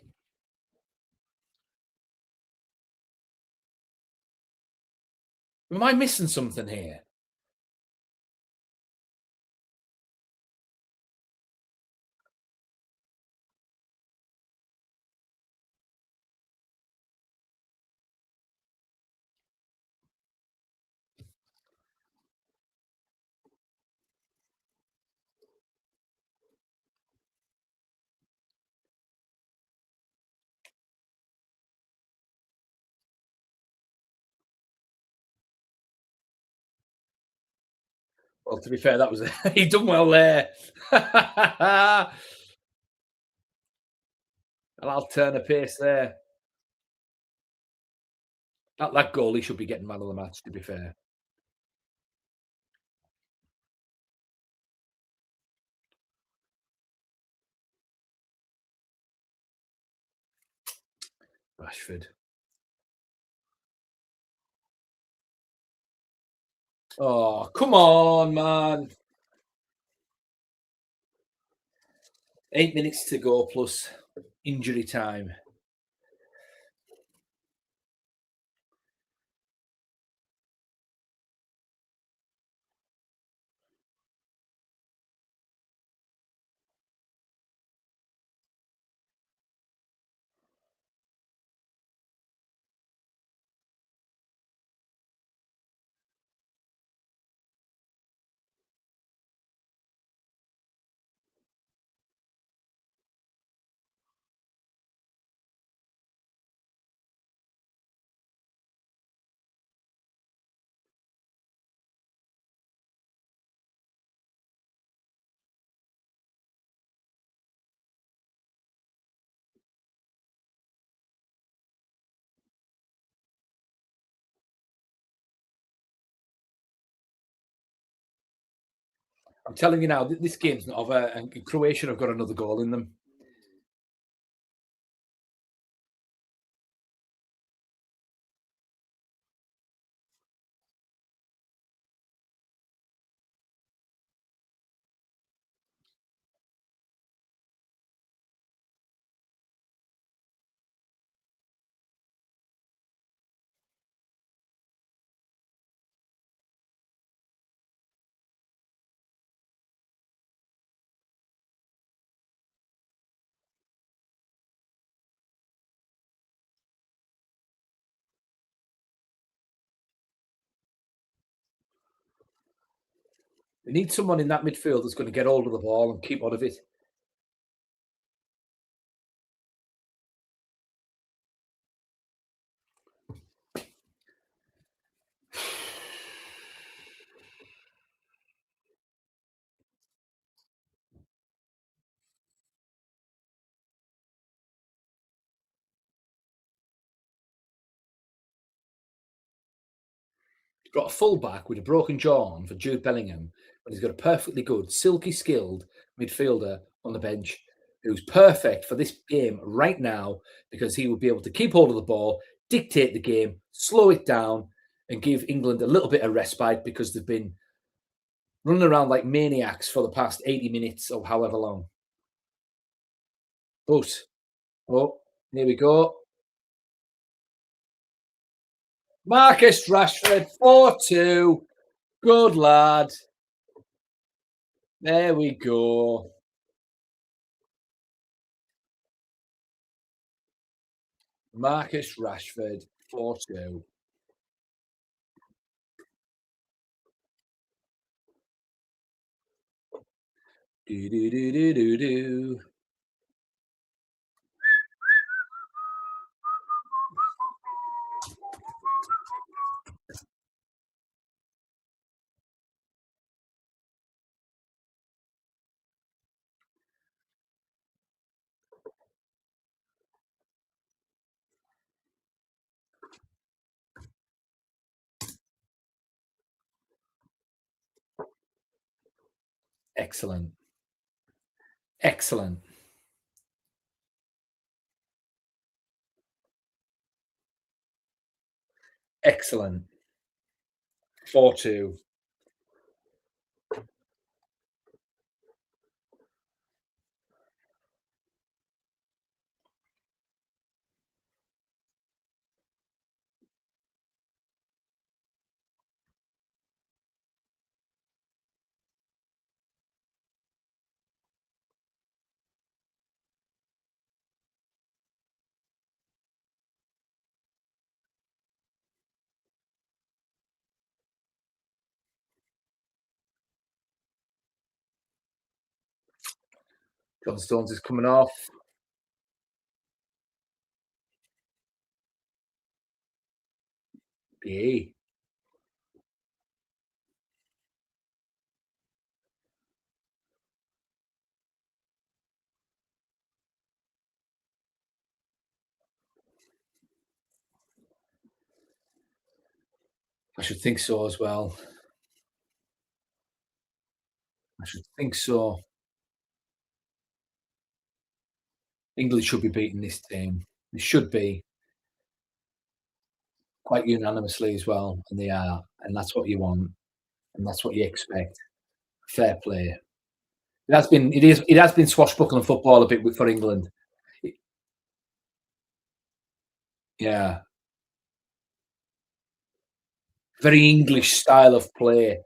Am I missing something here? Well, to be fair, that was he done well there. An alternate pace there. That goal, he should be getting man of the match. To be fair, Rashford. Oh, come on, man. 8 minutes to go plus injury time. I'm telling you now, this game's not over, and Croatia have got another goal in them. They need someone in that midfield that's going to get hold of the ball and keep out of it. Got a full back with a broken jaw on for Jude Bellingham, but he's got a perfectly good, silky skilled midfielder on the bench who's perfect for this game right now because he will be able to keep hold of the ball, dictate the game, slow it down, and give England a little bit of respite because they've been running around like maniacs for the past 80 minutes or however long. But, oh, here we go. Marcus Rashford, 4-2. Good lad. There we go. Marcus Rashford, 4-2. Do, do, do, do, do, do. Excellent. Excellent. Excellent. 4-2. John Stones is coming off. BA. I should think so as well. I should think so. England should be beating this team. They should be. quite unanimously as well, and they are, and that's what you want, and that's what you expect. Fair play. It has been swashbuckling football a bit for England. It Yeah, very English style of play.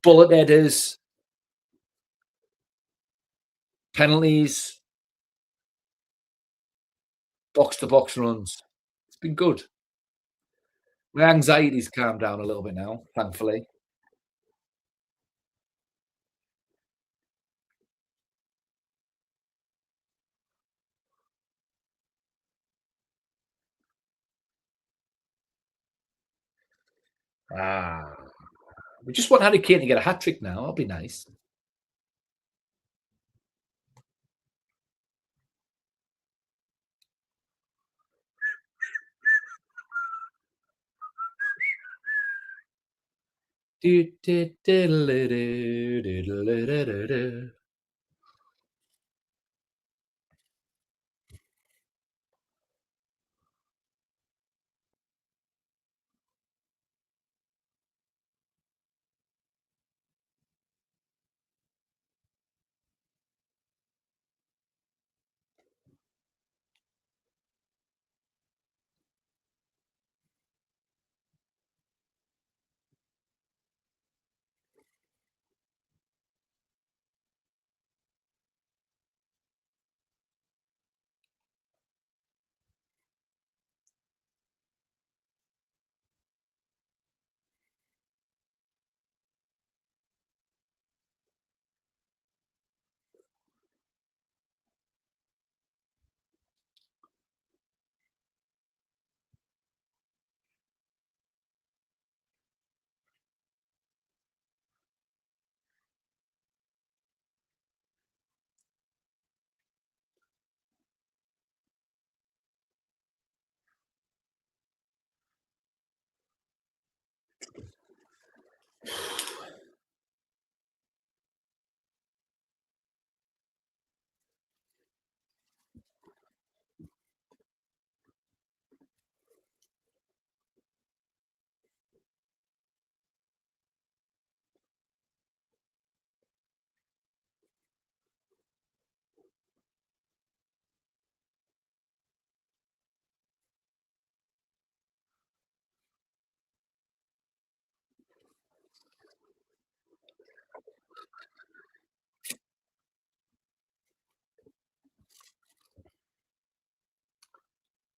Bullet headers, penalties, box to box runs. It's been good. My anxiety's calmed down a little bit now, thankfully. Ah, we just want Harry Kane to get a hat trick now. That'll be nice. Do, do, diddle-a-doo, diddle-a-da-da-da.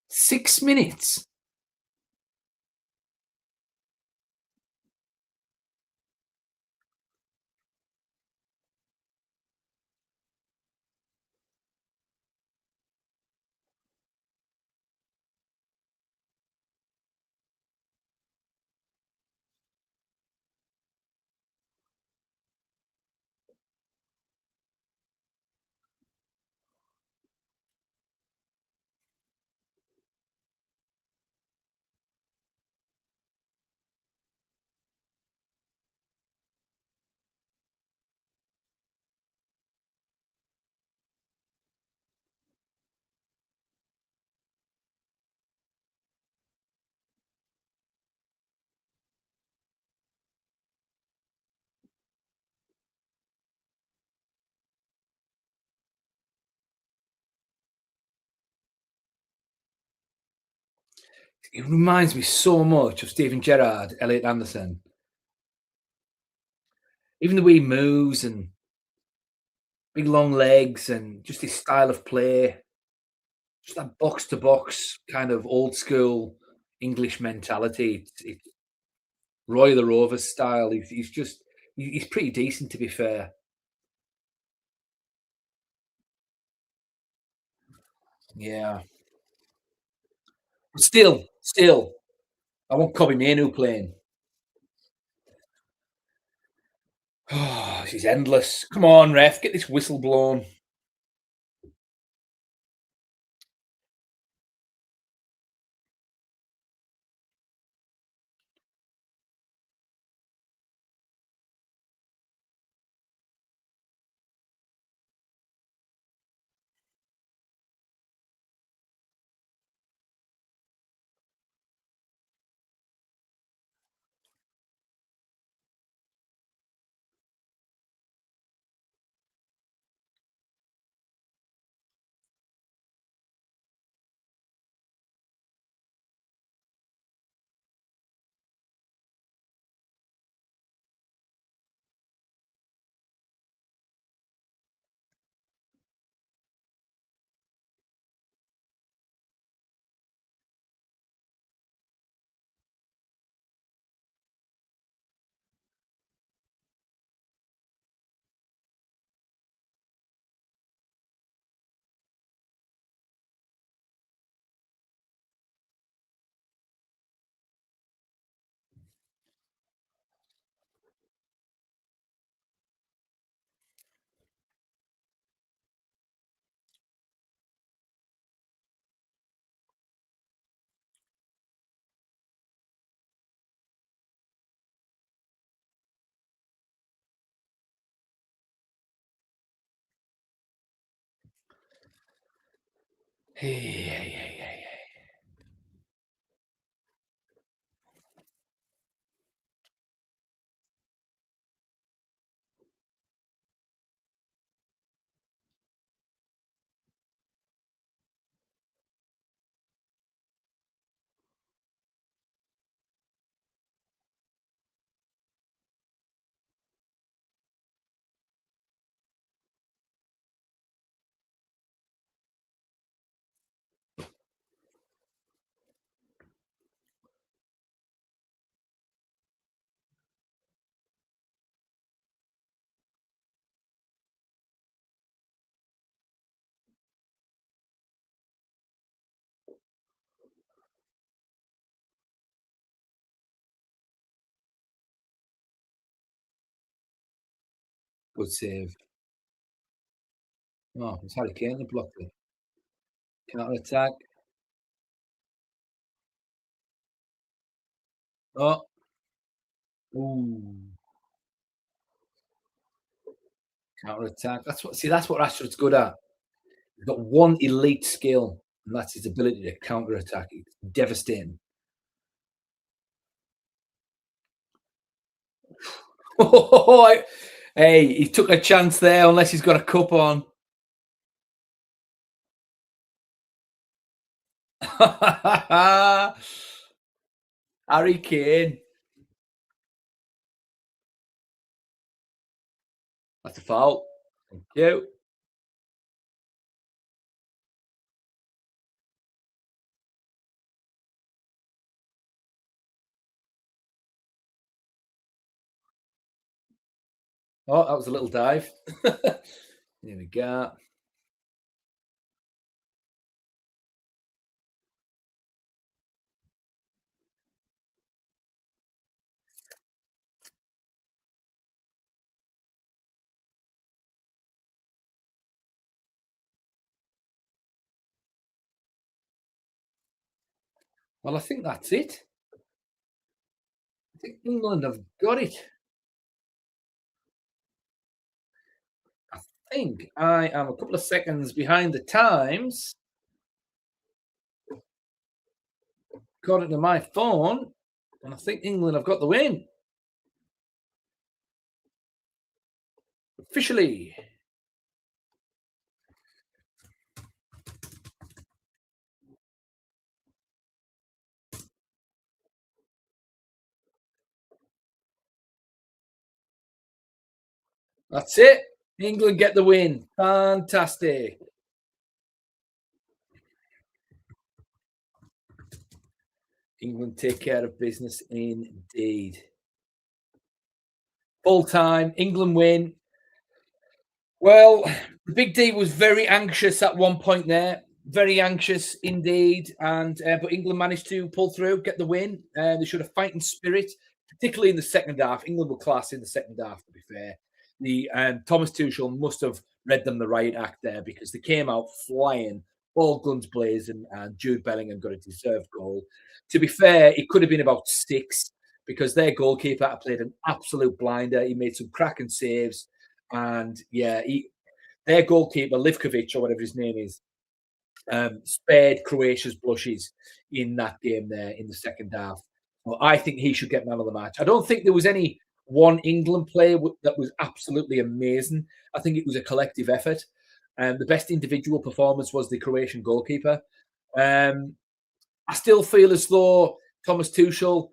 6 minutes. It reminds me so much of Steven Gerrard, Elliot Anderson. Even the way he moves and big long legs and just his style of play, just that box to box kind of old school English mentality. It's Roy the Rovers style. He's pretty decent to be fair. Yeah. But still, I want Kobe Mainoo playing. Oh, she's endless. Come on, ref, get this whistle blown. Hey, hey, hey, hey, hey. Good save. Oh, it's Harry Kane that blocked it. Counter attack. Oh, ooh, counter attack. That's what Rashford's good at. He's got one elite skill, and that's his ability to counter attack. It's devastating. Hey, he took a chance there, unless he's got a cup on. Harry Kane. That's a foul. Thank you. Oh, that was a little dive. There we go. Well, I think that's it. I think England have got it. I think I am a couple of seconds behind the times, according to my phone, and I think England have got the win officially. That's it. England get the win. Fantastic. England take care of business indeed. Full time. England win. Well, the Big D was very anxious at one point there, very anxious indeed, and but England managed to pull through, get the win. They showed a fighting spirit, particularly in the second half. England were class in the second half. To be fair, the Thomas Tuchel must have read them the right act there, because they came out flying, all guns blazing, and Jude Bellingham got a deserved goal. To be fair, it could have been about six, because their goalkeeper had played an absolute blinder. He made some cracking saves. And yeah, their goalkeeper, Livkovic, or whatever his name is, spared Croatia's blushes in that game there in the second half. Well, I think he should get man of the match. I don't think there was any one England player that was absolutely amazing. I think it was a collective effort. The best individual performance was the Croatian goalkeeper. Um, I still feel as though Thomas Tuchel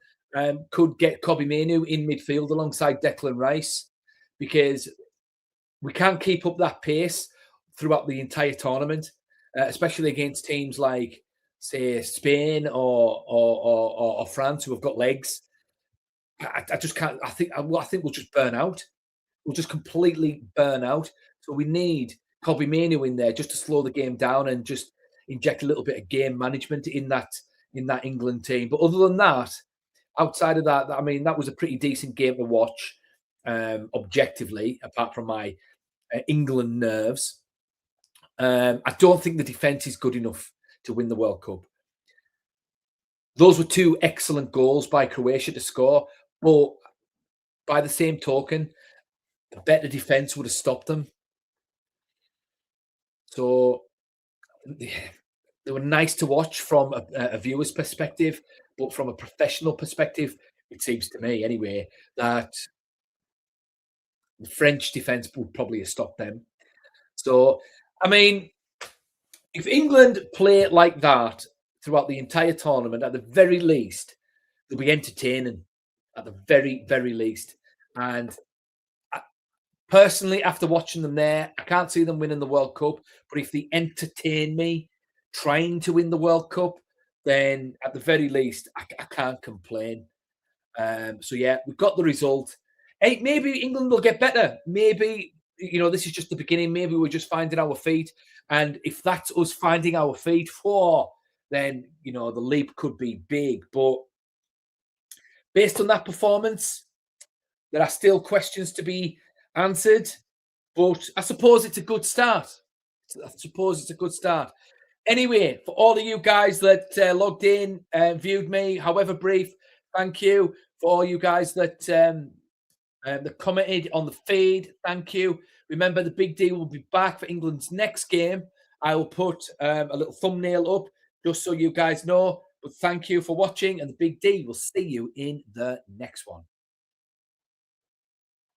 could get Kobe Manu in midfield alongside Declan Rice, because we can't keep up that pace throughout the entire tournament, especially against teams like, say, Spain or France, who have got legs. I just can't. I think we'll just burn out. We'll just completely burn out. So we need Kobe Manu in there just to slow the game down and just inject a little bit of game management in that England team. But other than that, outside of that, I mean, that was a pretty decent game to watch, objectively, apart from my England nerves. I don't think the defence is good enough to win the World Cup. Those were two excellent goals by Croatia to score, but by the same token, a better defence would have stopped them. So They were nice to watch from a viewer's perspective, but from a professional perspective, it seems to me anyway that the French defence would probably have stopped them. So, I mean, if England play like that throughout the entire tournament, at the very least, they'll be entertaining. At the very, very least, and personally, after watching them there, I can't see them winning the World Cup. But if they entertain me trying to win the World Cup, then at the very least, I can't complain. So yeah, we've got the result. Hey, maybe England will get better. Maybe this is just the beginning. Maybe we're just finding our feet. And if that's us finding our feet, then the leap could be big. But based on that performance, there are still questions to be answered, but I suppose it's a good start. Anyway, for all of you guys that logged in and viewed me, however brief, thank you. For all you guys that commented on the feed, thank you. Remember, the Big D will be back for England's next game. I will put a little thumbnail up just so you guys know. But thank you for watching, and the Big D will see you in the next one.